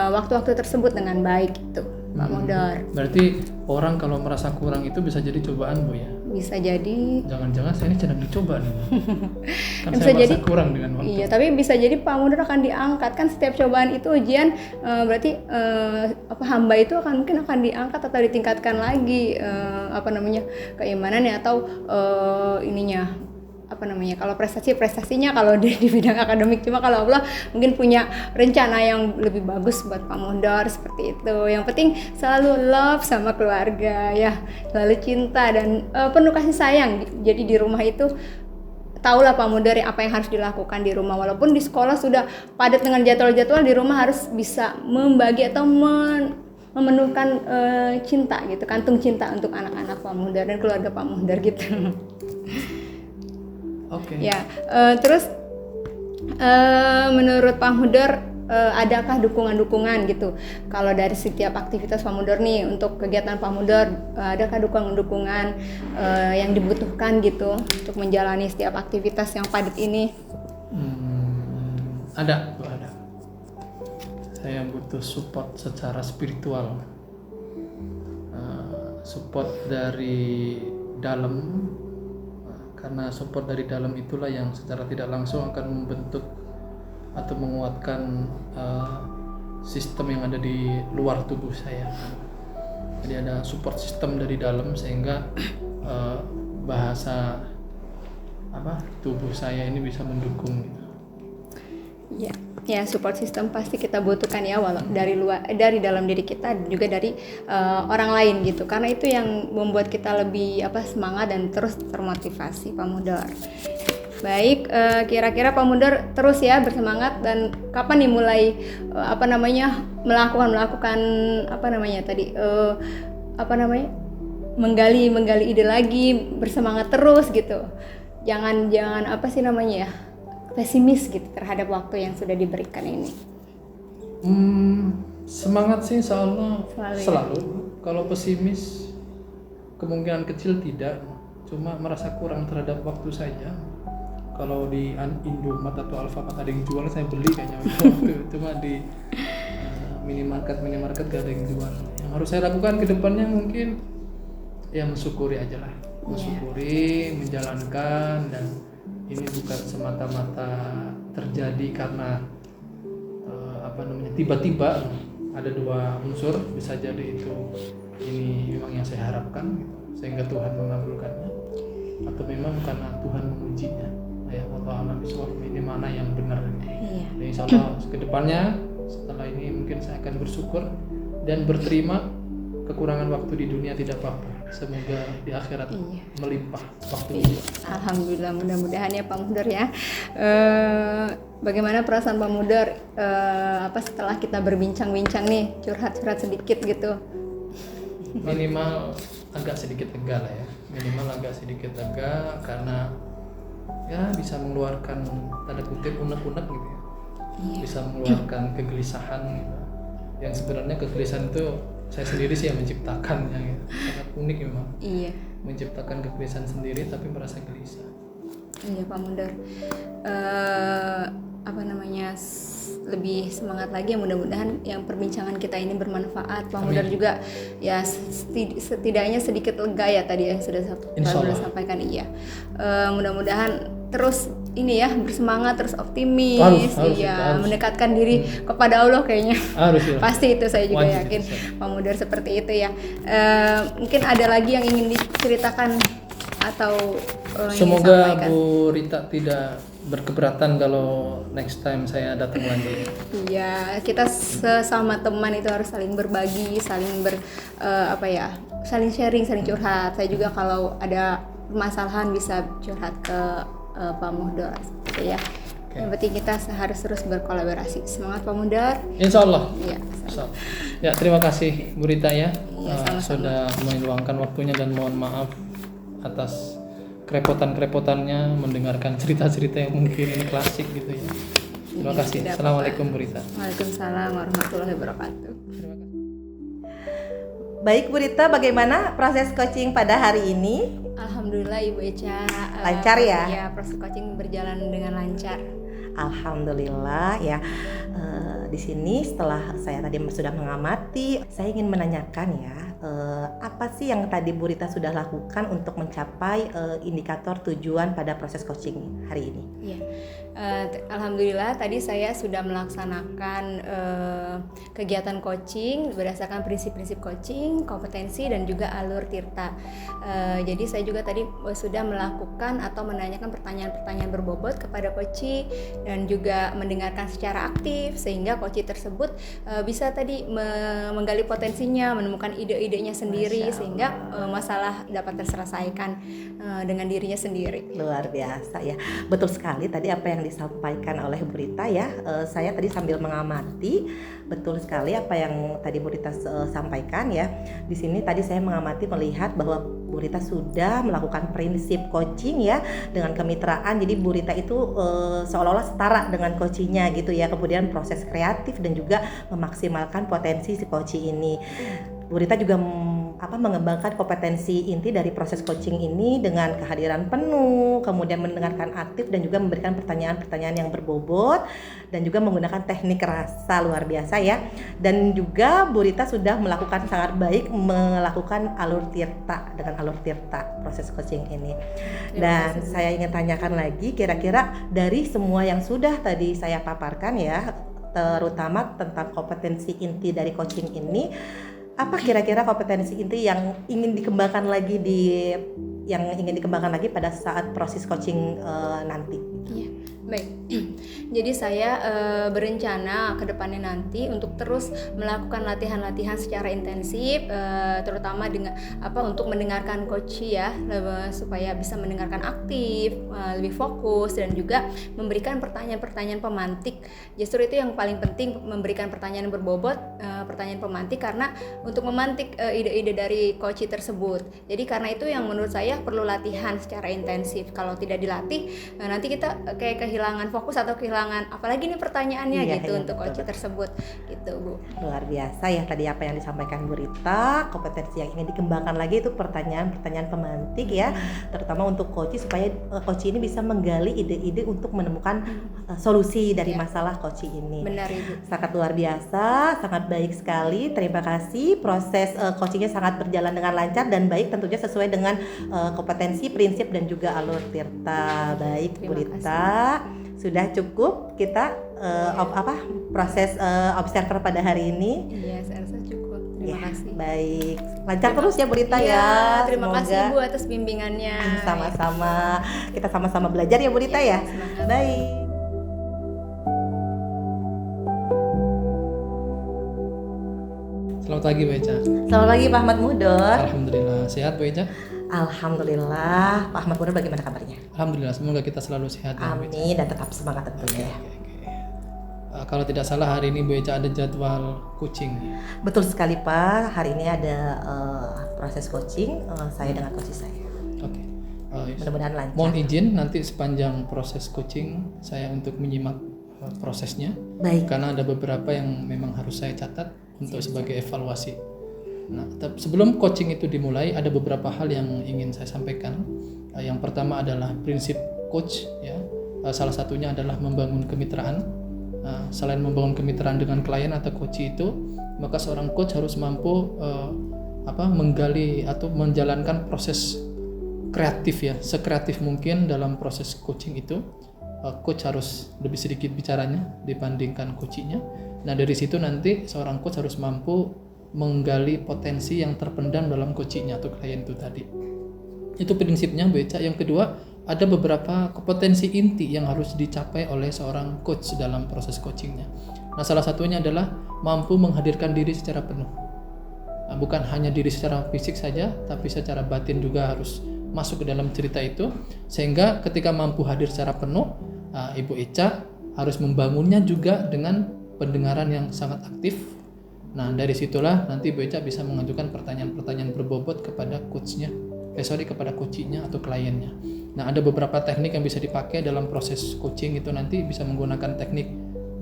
waktu-waktu tersebut dengan baik gitu Pak Mudor. Berarti orang kalau merasa kurang itu bisa jadi cobaan Bu ya. bisa jadi jangan-jangan saya ini sedang dicoba nih. Kan bisa saya merasa jadi kurang dengan waktu. iya, tapi bisa jadi Pak Mundur akan diangkat kan setiap cobaan itu ujian, berarti hamba itu mungkin akan diangkat atau ditingkatkan lagi keimanannya atau kalau prestasinya kalau di bidang akademik. Cuma kalau Allah mungkin punya rencana yang lebih bagus buat Pak Mundur seperti itu. Yang penting selalu love sama keluarga ya, selalu cinta dan penuh kasih sayang. Jadi di rumah itu tahulah Pak Mundur apa yang harus dilakukan di rumah. Walaupun di sekolah sudah padat dengan jadwal-jadwal, di rumah harus bisa membagi atau memenuhkan cinta gitu, kantung cinta untuk anak-anak Pak Mundur dan keluarga Pak Mundur gitu. Oke. Ya, terus menurut Pak Mundur adakah dukungan-dukungan gitu? Kalau dari setiap aktivitas Pak Mundur nih untuk kegiatan Pak Mundur, adakah dukungan-dukungan yang dibutuhkan gitu untuk menjalani setiap aktivitas yang padat ini? Ada. Saya butuh support secara spiritual, support dari dalam. Karena support dari dalam itulah yang secara tidak langsung akan membentuk atau menguatkan sistem yang ada di luar tubuh saya. Jadi ada support system dari dalam sehingga bahasa tubuh saya ini bisa mendukung. Ya, support system pasti kita butuhkan ya, walau dari luar, dari dalam diri kita, juga dari orang lain gitu. Karena itu yang membuat kita lebih semangat dan terus termotivasi Pak Mundur. Baik, kira-kira Pak Mundur terus ya bersemangat, dan kapan nih mulai melakukan menggali ide lagi, bersemangat terus gitu. Jangan pesimis gitu terhadap waktu yang sudah diberikan ini. Semangat sih insya Allah selalu. Ya? Kalau pesimis kemungkinan kecil tidak, cuma merasa kurang terhadap waktu saja. Kalau di Indomaret atau Alfamart ada yang jual, saya beli kayaknya waktu. Cuma di minimarket gak ada yang jual. Yang harus saya lakukan ke depannya mungkin ya mensyukuri aja lah, mensyukuri, menjalankan, dan ini bukan semata-mata terjadi karena tiba-tiba. Ada dua unsur, bisa jadi itu ini memang yang saya harapkan gitu, sehingga Tuhan mengabulkannya, atau memang karena Tuhan mengujinya. Ya Allah alam bisawab, ini mana yang benar. Jadi insya Allah kedepannya setelah ini mungkin saya akan bersyukur dan berterima. Kekurangan waktu di dunia tidak apa-apa, semoga di akhirat melimpah waktu ini. Alhamdulillah, mudah-mudahan ya Pak Mundur ya. Bagaimana perasaan Pak Mundur setelah kita berbincang-bincang nih, curhat-curhat sedikit gitu? Minimal agak sedikit lega lah ya, karena ya bisa mengeluarkan tanda kutip unek-unek gitu ya. Bisa mengeluarkan kegelisahan gitu. Yang sebenarnya kegelisahan itu saya sendiri sih yang menciptakannya gitu. Sangat unik memang. Menciptakan kegelisahan sendiri tapi merasa gelisah. Iya Pak Mundur. Lebih semangat lagi ya, mudah-mudahan yang perbincangan kita ini bermanfaat. Pak Mundur juga ya setidaknya sedikit lega ya tadi yang sudah sampaikan. Mudah-mudahan terus ini ya bersemangat, terus optimis, harus. Mendekatkan diri kepada Allah kayaknya. Pasti itu saya juga yakin Pak Mundur seperti itu ya. Mungkin ada lagi yang ingin diceritakan atau semoga Bu Rita tidak berkeberatan kalau next time saya datang lagi. Iya, kita sesama teman itu harus saling berbagi, saling saling sharing, saling curhat. Saya juga kalau ada permasalahan bisa curhat ke Pak Mundur gitu ya. Yang penting kita harus terus berkolaborasi. Semangat Pak Mundur. Insya Allah. Iya. Ya, terima kasih Bu Rita ya. Sudah meluangkan waktunya, dan mohon maaf atas kerepotan-kerepotannya mendengarkan cerita-cerita yang mungkin ini klasik gitu ya. Terima kasih. Assalamualaikum Bu Rita. Waalaikumsalam warahmatullahi wabarakatuh. Baik Bu Rita, bagaimana proses coaching pada hari ini? Alhamdulillah Ibu Echa. Lancar ya? Ya, proses coaching berjalan dengan lancar. Alhamdulillah ya. di sini setelah saya tadi sudah mengamati, saya ingin menanyakan ya, apa sih yang tadi Bu Rita sudah lakukan untuk mencapai indikator tujuan pada proses coaching hari ini? Iya. Alhamdulillah tadi saya sudah melaksanakan kegiatan coaching berdasarkan prinsip-prinsip coaching, kompetensi dan juga alur tirta. Jadi saya juga tadi sudah melakukan atau menanyakan pertanyaan-pertanyaan berbobot kepada coachee dan juga mendengarkan secara aktif sehingga coachee tersebut bisa tadi menggali potensinya, menemukan ide-idenya sendiri sehingga masalah dapat terselesaikan dengan dirinya sendiri. Luar biasa ya, betul sekali tadi apa yang disampaikan oleh Bu Rita ya. Saya tadi sambil mengamati, betul sekali apa yang tadi Bu Rita sampaikan ya. Di sini tadi saya mengamati melihat bahwa Bu Rita sudah melakukan prinsip coaching ya dengan kemitraan. Jadi Bu Rita itu seolah-olah setara dengan coachingnya gitu ya. Kemudian proses kreatif dan juga memaksimalkan potensi si coaching ini. Bu Rita juga mengembangkan kompetensi inti dari proses coaching ini dengan kehadiran penuh, kemudian mendengarkan aktif dan juga memberikan pertanyaan-pertanyaan yang berbobot dan juga menggunakan teknik rasa luar biasa ya. Dan juga Bu Rita sudah melakukan sangat baik melakukan alur tirta dengan alur tirta proses coaching ini. Dan saya ingin tanyakan lagi, kira-kira dari semua yang sudah tadi saya paparkan ya, terutama tentang kompetensi inti dari coaching ini, apa kira-kira kompetensi inti yang ingin dikembangkan lagi pada saat proses coaching nanti? Iya, baik. Jadi saya berencana ke depannya nanti untuk terus melakukan latihan-latihan secara intensif, terutama dengan untuk mendengarkan coachee ya, supaya bisa mendengarkan aktif, lebih fokus dan juga memberikan pertanyaan-pertanyaan pemantik. Justru itu yang paling penting, memberikan pertanyaan berbobot, pertanyaan pemantik karena untuk memantik ide-ide dari coachee tersebut. Jadi karena itu yang menurut saya perlu latihan secara intensif. Kalau tidak dilatih, nanti kita kayak kehilangan fokus atau kehilangan apalagi nih pertanyaannya untuk coachee tersebut gitu Bu. Luar biasa ya tadi apa yang disampaikan Bu Rita, kompetensi yang ingin dikembangkan lagi itu pertanyaan-pertanyaan pemantik ya, terutama untuk coachee supaya coachee ini bisa menggali ide-ide untuk menemukan solusi dari masalah coachee ini. Benar Ibu. Sangat luar biasa, sangat baik sekali. Terima kasih, proses coachingnya sangat berjalan dengan lancar dan baik, tentunya sesuai dengan kompetensi, prinsip dan juga alur tirta. Baik Bu Rita, sudah cukup kita proses observer pada hari ini. Iya, saya rasa cukup. Terima kasih. Baik, lancar terus ya Bu Rita ya. Terima Semoga. kasih Bu atas bimbingannya. Sama-sama, kita sama-sama belajar ya Bu Rita ya. Semangat. Baik. Selamat pagi Bu Eca. Selamat pagi Pak Ahmad Mudor. Alhamdulillah sehat Bu Eca. Alhamdulillah, Pak Ahmad Mudor bagaimana kabarnya? Alhamdulillah, semoga kita selalu sehat ya, Bu Eca. Amin, dan tetap semangat tentunya. Kalau tidak salah hari ini Bu Eca ada jadwal coaching. Betul sekali Pak, hari ini ada proses coaching saya dengan coach saya. Oke. Mudah-mudahan lancar. Mohon izin nanti sepanjang proses coaching saya untuk menyimak prosesnya. Baik. Karena ada beberapa yang memang harus saya catat untuk sebagai evaluasi. Nah, sebelum coaching itu dimulai ada beberapa hal yang ingin saya sampaikan. Yang pertama adalah prinsip coach ya. Salah satunya adalah membangun kemitraan. Selain membangun kemitraan dengan klien atau coachee itu, maka seorang coach harus mampu menggali atau menjalankan proses kreatif ya, sekreatif mungkin dalam proses coaching itu. Coach harus lebih sedikit bicaranya dibandingkan coachee-nya. Nah, dari situ nanti seorang coach harus mampu menggali potensi yang terpendam dalam coachee-nya atau klien itu tadi. Itu prinsipnya Bu Eca. Yang kedua, ada beberapa kompetensi inti yang harus dicapai oleh seorang coach dalam proses coachingnya. Nah, salah satunya adalah mampu menghadirkan diri secara penuh. Nah, bukan hanya diri secara fisik saja, tapi secara batin juga harus masuk ke dalam cerita itu. Sehingga ketika mampu hadir secara penuh, Ibu Eca harus membangunnya juga dengan pendengaran yang sangat aktif. Nah, dari situlah nanti Bu Eca bisa mengajukan pertanyaan-pertanyaan berbobot kepada coachnya. Kepada coachee-nya atau kliennya. Nah, ada beberapa teknik yang bisa dipakai dalam proses coaching itu nanti bisa menggunakan teknik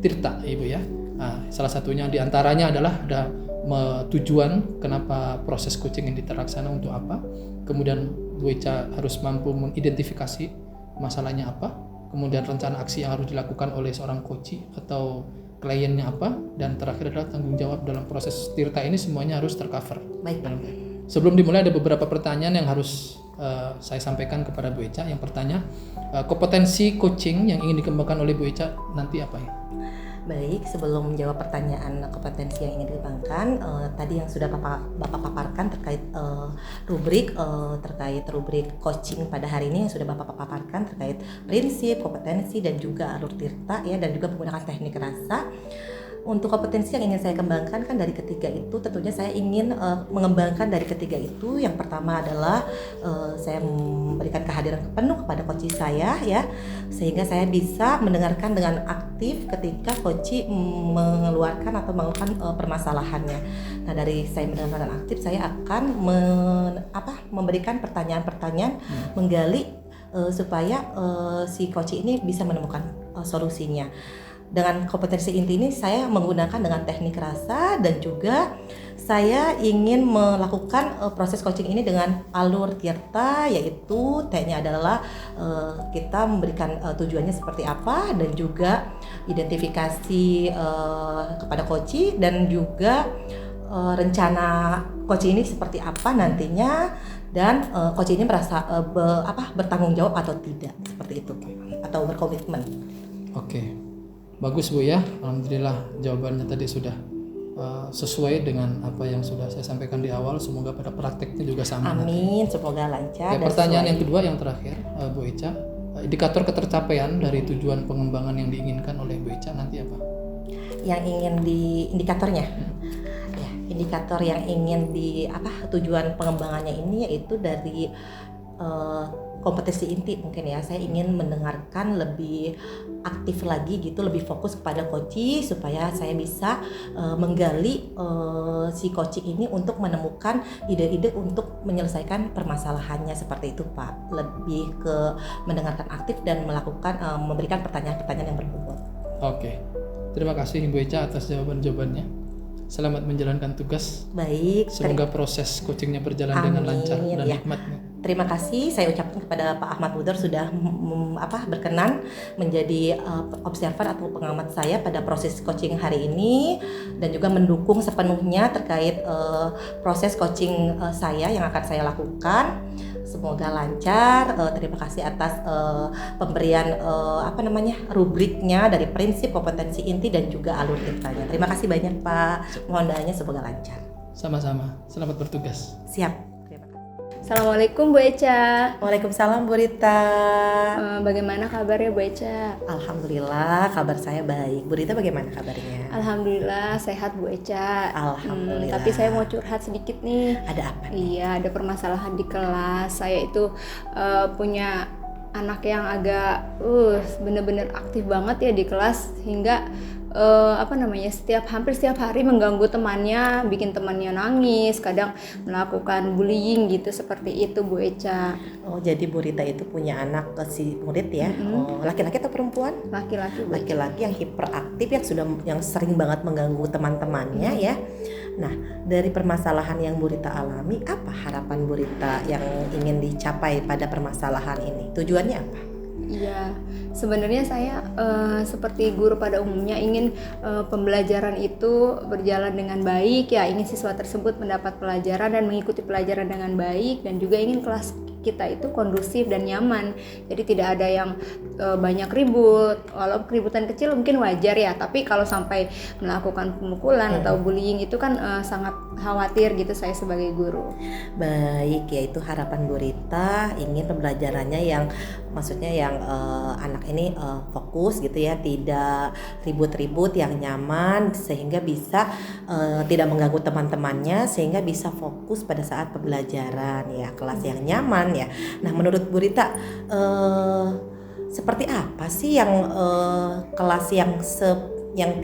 tirta, Ibu ya. Nah, salah satunya diantaranya adalah ada tujuan kenapa proses coaching ini terlaksana untuk apa. Kemudian Bu Eca harus mampu mengidentifikasi masalahnya apa. Kemudian rencana aksi yang harus dilakukan oleh seorang coachee atau kliennya apa, dan terakhir adalah tanggung jawab dalam proses Tirta ini semuanya harus tercover. Baik. Sebelum dimulai ada beberapa pertanyaan yang harus saya sampaikan kepada Bu Echa. Yang pertama, kompetensi coaching yang ingin dikembangkan oleh Bu Echa nanti apa ya? Baik, sebelum menjawab pertanyaan kompetensi yang ingin dikembangkan, tadi yang sudah Bapak paparkan terkait terkait rubrik coaching pada hari ini yang sudah Bapak paparkan terkait prinsip, kompetensi dan juga alur Tirta ya, dan juga menggunakan teknik rasa. Untuk kompetensi yang ingin saya kembangkan kan dari ketiga itu, tentunya saya ingin mengembangkan dari ketiga itu. Yang pertama adalah saya memberikan kehadiran penuh kepada coach saya ya, sehingga saya bisa mendengarkan dengan aktif ketika coach mengeluarkan atau mengeluarkan permasalahannya. Nah, dari saya mendengarkan aktif, saya akan memberikan pertanyaan-pertanyaan, menggali supaya si coach ini bisa menemukan solusinya. Dengan kompetensi inti ini saya menggunakan dengan teknik rasa, dan juga saya ingin melakukan proses coaching ini dengan alur Tirta, yaitu T-nya adalah kita memberikan tujuannya seperti apa, dan juga identifikasi kepada coach, dan juga rencana coach ini seperti apa nantinya, dan coach ini merasa bertanggung jawab atau tidak, seperti itu, atau berkomitmen. Oke. Bagus Bu ya, alhamdulillah jawabannya tadi sudah sesuai dengan apa yang sudah saya sampaikan di awal. Semoga pada prakteknya juga sama. Amin, semoga lancar. Pertanyaan yang kedua, yang terakhir, Bu Echa, indikator ketercapaian dari tujuan pengembangan yang diinginkan oleh Bu Echa nanti apa? Yang ingin indikatornya, ya, indikator yang ingin tujuan pengembangannya ini yaitu dari kompetensi inti mungkin ya. Saya ingin mendengarkan lebih aktif lagi gitu, lebih fokus kepada coach supaya saya bisa menggali si coach ini untuk menemukan ide-ide untuk menyelesaikan permasalahannya, seperti itu Pak. Lebih ke mendengarkan aktif dan melakukan memberikan pertanyaan-pertanyaan yang berbobot. Oke. Terima kasih Ibu Echa atas jawaban-jawabannya. Selamat menjalankan tugas. Baik. Semoga proses coachingnya berjalan dengan lancar dan hikmatnya. Terima kasih saya ucapkan kepada Pak Ahmad Mudor sudah berkenan menjadi observer atau pengamat saya pada proses coaching hari ini, dan juga mendukung sepenuhnya terkait proses coaching saya yang akan saya lakukan. Semoga lancar. Terima kasih atas pemberian rubriknya dari prinsip, kompetensi inti, dan juga alur Tirtanya. Terima kasih banyak Pak. Mohon doanya semoga lancar. Sama-sama. Selamat bertugas. Siap. Assalamualaikum Bu Echa. Waalaikumsalam Bu Rita. Bagaimana kabarnya Bu Echa? Alhamdulillah kabar saya baik. Bu Rita bagaimana kabarnya? Alhamdulillah sehat Bu Echa. Alhamdulillah. Tapi saya mau curhat sedikit nih. Ada apa nih? Iya, ada permasalahan di kelas. Saya itu punya anak yang agak bener-bener aktif banget ya di kelas, hingga hampir setiap hari mengganggu temannya, bikin temannya nangis, kadang melakukan bullying gitu, seperti itu Bu Echa. Oh, jadi Bu Rita itu punya anak si murid ya? Oh, laki-laki atau perempuan? Laki-laki. Laki-laki yang hiperaktif, yang sering banget mengganggu teman-temannya ya. Nah, dari permasalahan yang Bu Rita alami, apa harapan Bu Rita yang ingin dicapai pada permasalahan ini? Tujuannya apa? Iya, sebenarnya saya seperti guru pada umumnya ingin pembelajaran itu berjalan dengan baik ya, ingin siswa tersebut mendapat pelajaran dan mengikuti pelajaran dengan baik, dan juga ingin kelas kita itu kondusif dan nyaman. Jadi tidak ada yang banyak ribut. Walau keributan kecil mungkin wajar ya, tapi kalau sampai melakukan pemukulan atau bullying itu kan sangat khawatir gitu saya sebagai guru. Baik, yaitu harapan Bu Rita ingin pembelajarannya yang maksudnya yang anak ini fokus gitu ya, tidak ribut-ribut, yang nyaman, sehingga bisa tidak mengganggu teman-temannya, sehingga bisa fokus pada saat pembelajaran ya, kelas yang nyaman ya. Nah, menurut Bu Rita seperti apa sih yang kelas yang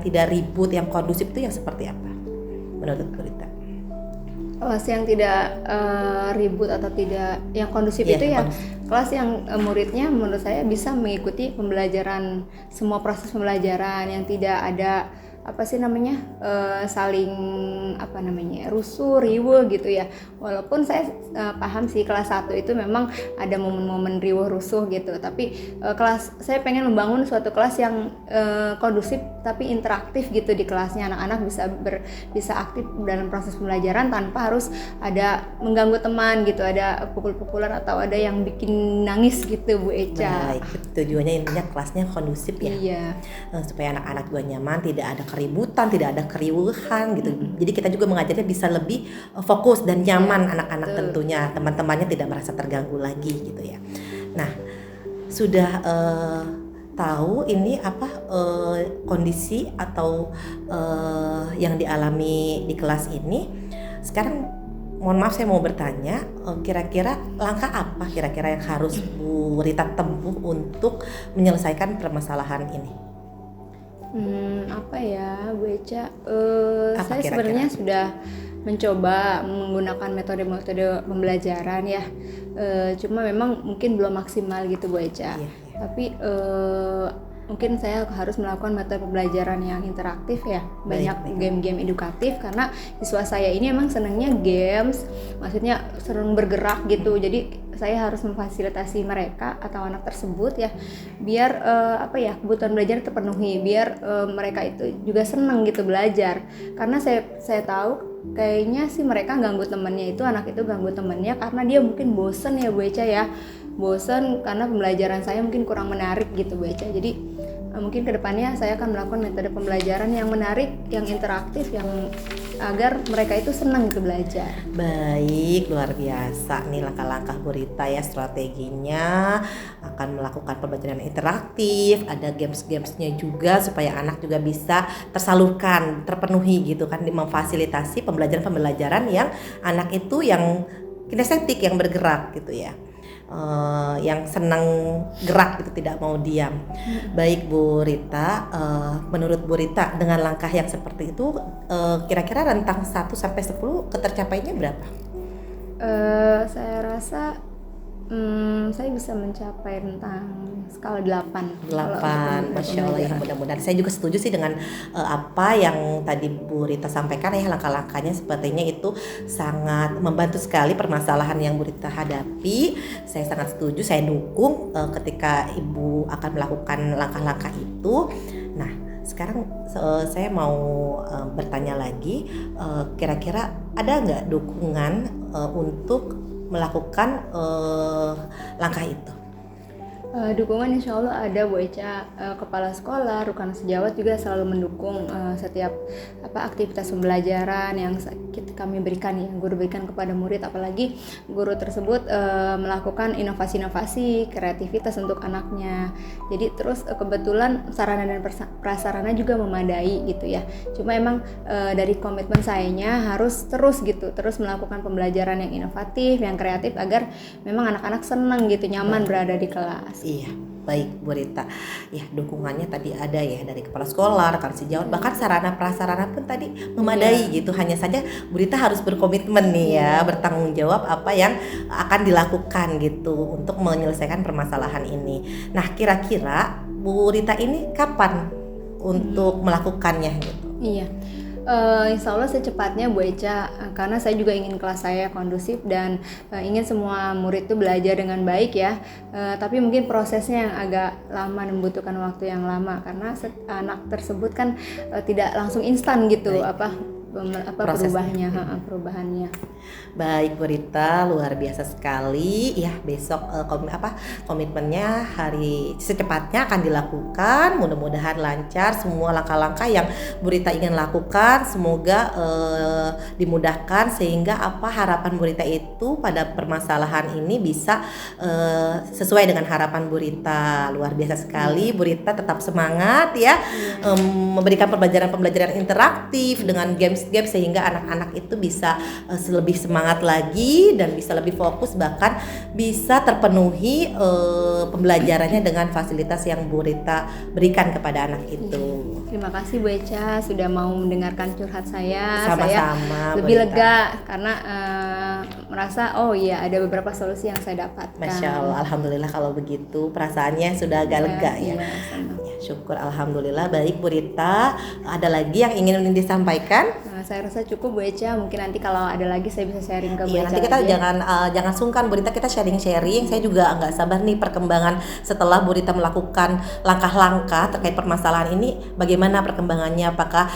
tidak ribut, yang kondusif itu yang seperti apa menurut Bu Rita? Kelas yang tidak ribut atau tidak yang kondusif itu ya kelas yang muridnya menurut saya bisa mengikuti pembelajaran, semua proses pembelajaran, yang tidak ada saling rusuh, riweuh gitu ya. Walaupun saya paham sih kelas 1 itu memang ada momen-momen riweuh rusuh gitu, tapi saya pengen membangun suatu kelas yang kondusif tapi interaktif gitu di kelasnya. Anak-anak bisa aktif dalam proses pembelajaran tanpa harus ada mengganggu teman gitu, ada pukul-pukulan atau ada yang bikin nangis gitu Bu Echa. Baik, tujuannya intinya kelasnya kondusif ya. Iya. Supaya anak-anak juga nyaman, tidak ada keributan, tidak ada keriuhan gitu. Jadi kita juga mengajarnya bisa lebih fokus dan nyaman anak-anak tentunya. Teman-temannya tidak merasa terganggu lagi gitu ya. Nah, sudah tahu ini apa kondisi atau yang dialami di kelas ini. Sekarang mohon maaf saya mau bertanya, kira-kira langkah apa kira-kira yang harus Bu Rita tempuh untuk menyelesaikan permasalahan ini? Apa ya Bu Echa? Apa Saya kira-kira? sebenarnya sudah mencoba menggunakan metode-metode pembelajaran ya. Cuma memang mungkin belum maksimal gitu Bu Echa. Iya. Tapi mungkin saya harus melakukan metode pembelajaran yang interaktif ya, banyak game-game edukatif karena siswa saya ini emang senangnya games, maksudnya senang bergerak gitu. Jadi saya harus memfasilitasi mereka atau anak tersebut ya, biar kebutuhan belajar terpenuhi, biar mereka itu juga senang gitu belajar. Karena saya tahu kayaknya sih mereka ganggu temennya itu, anak itu ganggu temennya karena dia mungkin bosen ya Bu Echa ya, bosen karena pembelajaran saya mungkin kurang menarik gitu Bu Echa. Jadi mungkin kedepannya saya akan melakukan metode pembelajaran yang menarik, yang interaktif, yang agar mereka itu senang gitu belajar. Baik, luar biasa nih langkah-langkah Bu Rita ya, strateginya akan melakukan pembelajaran interaktif, ada games-gamesnya juga supaya anak juga bisa tersalurkan, terpenuhi gitu kan, memfasilitasi pembelajaran-pembelajaran yang anak itu yang kinestetik, yang bergerak gitu ya. Yang senang gerak gitu, tidak mau diam. Baik Bu Rita, menurut Bu Rita dengan langkah yang seperti itu kira-kira rentang 1 sampai 10 ketercapainya berapa? Saya rasa saya bisa mencapai rentang skala 8. 8, Masya Allah ya, mudah-mudahan. Saya juga setuju sih dengan apa yang tadi Bu Rita sampaikan ya, langkah-langkahnya sepertinya itu sangat membantu sekali permasalahan yang Bu Rita hadapi. Saya sangat setuju, saya dukung ketika Ibu akan melakukan langkah-langkah itu. Nah, sekarang saya mau bertanya lagi, kira-kira ada nggak dukungan untuk melakukan langkah itu? Dukungan insya Allah ada Bu Echa. Kepala sekolah, Rukun Sejawat juga selalu mendukung setiap aktivitas pembelajaran yang kami berikan ya, guru berikan kepada murid, apalagi guru tersebut melakukan inovasi-inovasi, kreativitas untuk anaknya. Jadi terus kebetulan sarana dan prasarana juga memadai gitu ya. Cuma emang dari komitmen sayanya harus terus melakukan pembelajaran yang inovatif, yang kreatif agar memang anak-anak senang gitu, nyaman berada di kelas. Iya, baik Bu Rita. Ya, dukungannya tadi ada ya dari kepala sekolah, rekan sejawat, bahkan sarana prasarana pun tadi memadai gitu. Hanya saja Bu Rita harus berkomitmen nih ya, bertanggung jawab apa yang akan dilakukan gitu untuk menyelesaikan permasalahan ini. Nah, kira-kira Bu Rita ini kapan untuk melakukannya gitu? Iya. Insya Allah secepatnya Bu Echa, karena saya juga ingin kelas saya kondusif dan ingin semua murid itu belajar dengan baik ya. Tapi mungkin prosesnya yang agak lama, membutuhkan waktu yang lama karena anak tersebut kan tidak langsung instan gitu perubahannya. Baik Bu Rita, luar biasa sekali ya. Besok komitmennya hari secepatnya akan dilakukan. Mudah-mudahan lancar semua langkah-langkah yang Bu Rita ingin lakukan. Semoga dimudahkan sehingga harapan Bu Rita itu pada permasalahan ini bisa sesuai dengan harapan Bu Rita. Luar biasa sekali Bu Rita, tetap semangat ya, memberikan pembelajaran interaktif dengan games sehingga anak-anak itu bisa lebih semangat lagi dan bisa lebih fokus, bahkan bisa terpenuhi pembelajarannya dengan fasilitas yang Bu Rita berikan kepada anak itu. Terima kasih Bu Echa sudah mau mendengarkan curhat saya. Sama-sama, Saya lebih Bu Rita. lega karena merasa oh iya ada beberapa solusi yang saya dapatkan. Masya Allah, alhamdulillah kalau begitu perasaannya sudah agak lega ya. Iya, senang. Syukur, alhamdulillah. Baik Bu Rita, ada lagi yang ingin disampaikan? Saya rasa cukup Bu Echa, mungkin nanti kalau ada lagi saya bisa sharing ke Bu Iya, Echa nanti kita lagi. jangan sungkan Bu Rita, kita sharing-sharing. Saya juga nggak sabar nih perkembangan setelah Bu Rita melakukan langkah-langkah terkait permasalahan ini. Bagaimana perkembangannya? Apakah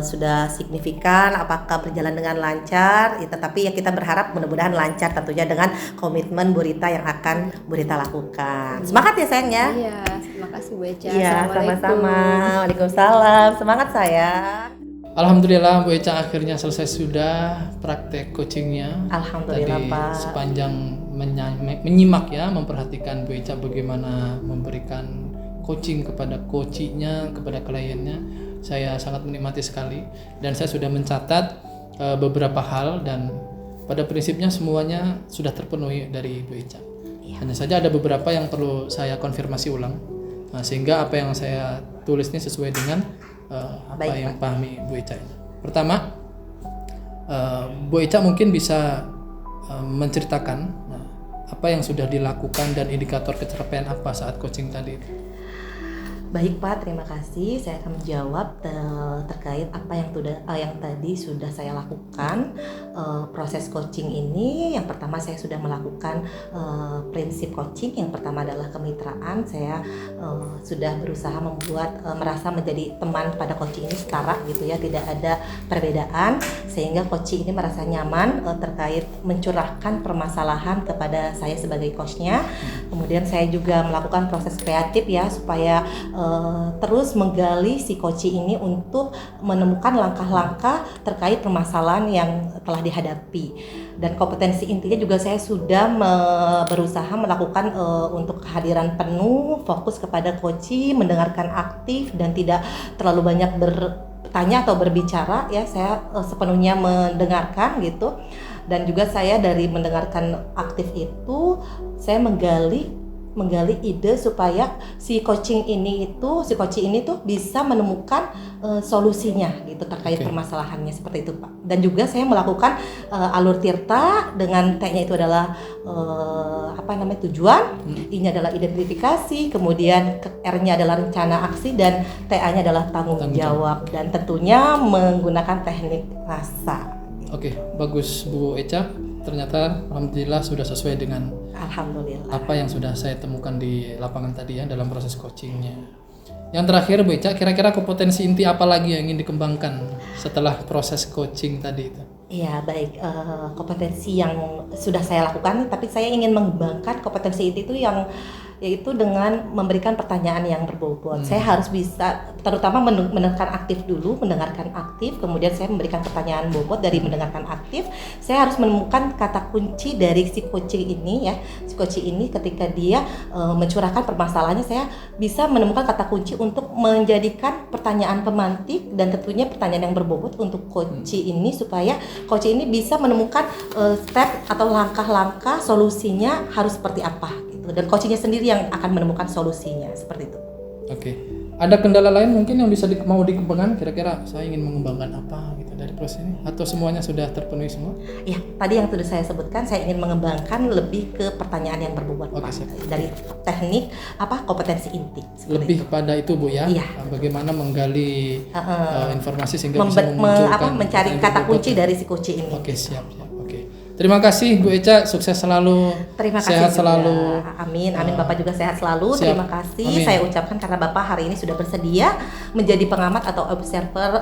sudah signifikan? Apakah berjalan dengan lancar? Ya, tetapi ya kita berharap mudah-mudahan lancar tentunya dengan komitmen Bu Rita yang akan Bu Rita lakukan. Semangat ya sayang ya. Iya, terima kasih Bu Echa. Iya, Assalamualaikum. sama-sama. Waalaikumsalam. Semangat sayang. Alhamdulillah Bu Echa akhirnya selesai sudah praktek coachingnya. Alhamdulillah Tadi Pak. sepanjang menyimak ya, memperhatikan Bu Echa bagaimana memberikan coaching kepada coachingnya, kepada kliennya. Saya sangat menikmati sekali dan saya sudah mencatat beberapa hal dan pada prinsipnya semuanya sudah terpenuhi dari Bu Echa. Hanya saja ada beberapa yang perlu saya konfirmasi ulang. Sehingga apa yang saya tulis ini sesuai dengan apa Baik, yang pahami Bu Echa. Pertama, Bu Echa mungkin bisa menceritakan apa yang sudah dilakukan dan indikator kecerdasan apa saat coaching tadi. Baik Pak, terima kasih. Saya akan menjawab terkait apa yang tadi sudah saya lakukan. Proses coaching ini, yang pertama saya sudah melakukan prinsip coaching. Yang pertama adalah kemitraan. Saya sudah berusaha membuat merasa menjadi teman pada coaching ini setara gitu ya, tidak ada perbedaan sehingga coaching ini merasa nyaman terkait mencurahkan permasalahan kepada saya sebagai coachnya. Kemudian saya juga melakukan proses kreatif ya supaya terus menggali si coaching ini untuk menemukan langkah-langkah terkait permasalahan yang telah dihadapi. Dan kompetensi intinya juga saya sudah berusaha melakukan untuk kehadiran penuh, fokus kepada coaching, mendengarkan aktif dan tidak terlalu banyak bertanya atau berbicara ya. Saya sepenuhnya mendengarkan gitu. Dan juga saya dari mendengarkan aktif itu saya menggali ide supaya si coaching ini tuh bisa menemukan solusinya gitu terkait permasalahannya seperti itu Pak. Dan juga saya melakukan alur tirta dengan T-nya itu adalah tujuan, I-nya adalah identifikasi, kemudian R-nya adalah rencana aksi dan TA-nya adalah tanggung jawab dan tentunya menggunakan teknik rasa. Oke, bagus Bu Echa. Ternyata alhamdulillah sudah sesuai dengan Alhamdulillah apa yang sudah saya temukan di lapangan tadi ya dalam proses coachingnya. Yang terakhir Bu Echa, kira-kira kompetensi inti apa lagi yang ingin dikembangkan setelah proses coaching tadi itu? Iya baik, kompetensi yang sudah saya lakukan, tapi saya ingin mengembangkan kompetensi itu yaitu dengan memberikan pertanyaan yang berbobot. Saya harus bisa, terutama mendengarkan aktif dulu, mendengarkan aktif, kemudian saya memberikan pertanyaan bobot dari mendengarkan aktif. Saya harus menemukan kata kunci dari si coaching ini ya. Si coaching ini ketika dia mencurahkan permasalahannya, saya bisa menemukan kata kunci untuk menjadikan pertanyaan pemantik dan tentunya pertanyaan yang berbobot untuk coaching ini supaya coaching ini bisa menemukan step atau langkah-langkah solusinya harus seperti apa gitu. Dan coachingnya sendiri yang akan menemukan solusinya seperti itu. Oke. Ada kendala lain mungkin yang bisa mau dikembangkan? Kira-kira saya ingin mengembangkan apa gitu dari proses ini? Atau semuanya sudah terpenuhi semua? Ya, tadi yang sudah saya sebutkan, saya ingin mengembangkan lebih ke pertanyaan yang berbobot Pak. Dari teknik kompetensi inti. Lebih kepada itu Bu ya? Iya. Bagaimana menggali informasi sehingga bisa memunculkan mencari kata kunci dari si coaching ini. Oke, siap. Oke. Terima kasih Bu Echa, sukses selalu. Terima kasih sehat juga. Selalu. Amin. Bapak juga sehat selalu. Siap. Terima kasih. Amin. Saya ucapkan karena Bapak hari ini sudah bersedia menjadi pengamat atau observer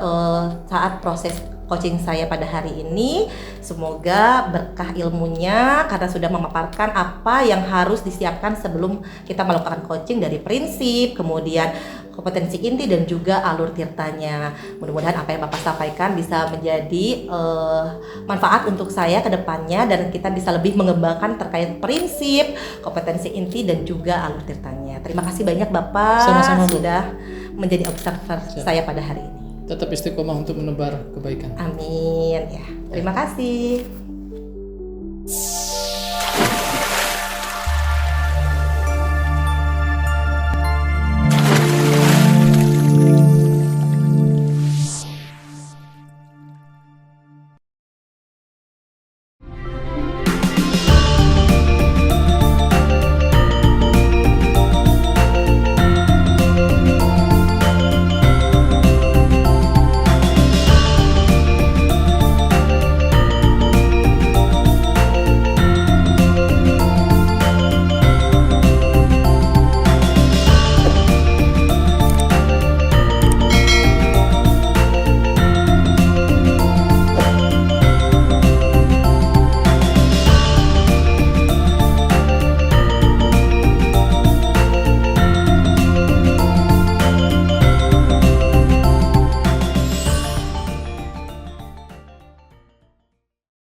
saat proses coaching saya pada hari ini. Semoga berkah ilmunya karena sudah memaparkan apa yang harus disiapkan sebelum kita melakukan coaching dari prinsip, kemudian kompetensi inti dan juga alur tirtanya. Mudah-mudahan apa yang Bapak sampaikan bisa menjadi manfaat untuk saya ke depannya dan kita bisa lebih mengembangkan terkait prinsip, kompetensi inti dan juga alur tirtanya. Terima kasih banyak Bapak. Sama-sama, Bu. Sudah menjadi observer saya pada hari ini. Tetap istiqomah untuk menebar kebaikan. Amin ya. Terima kasih.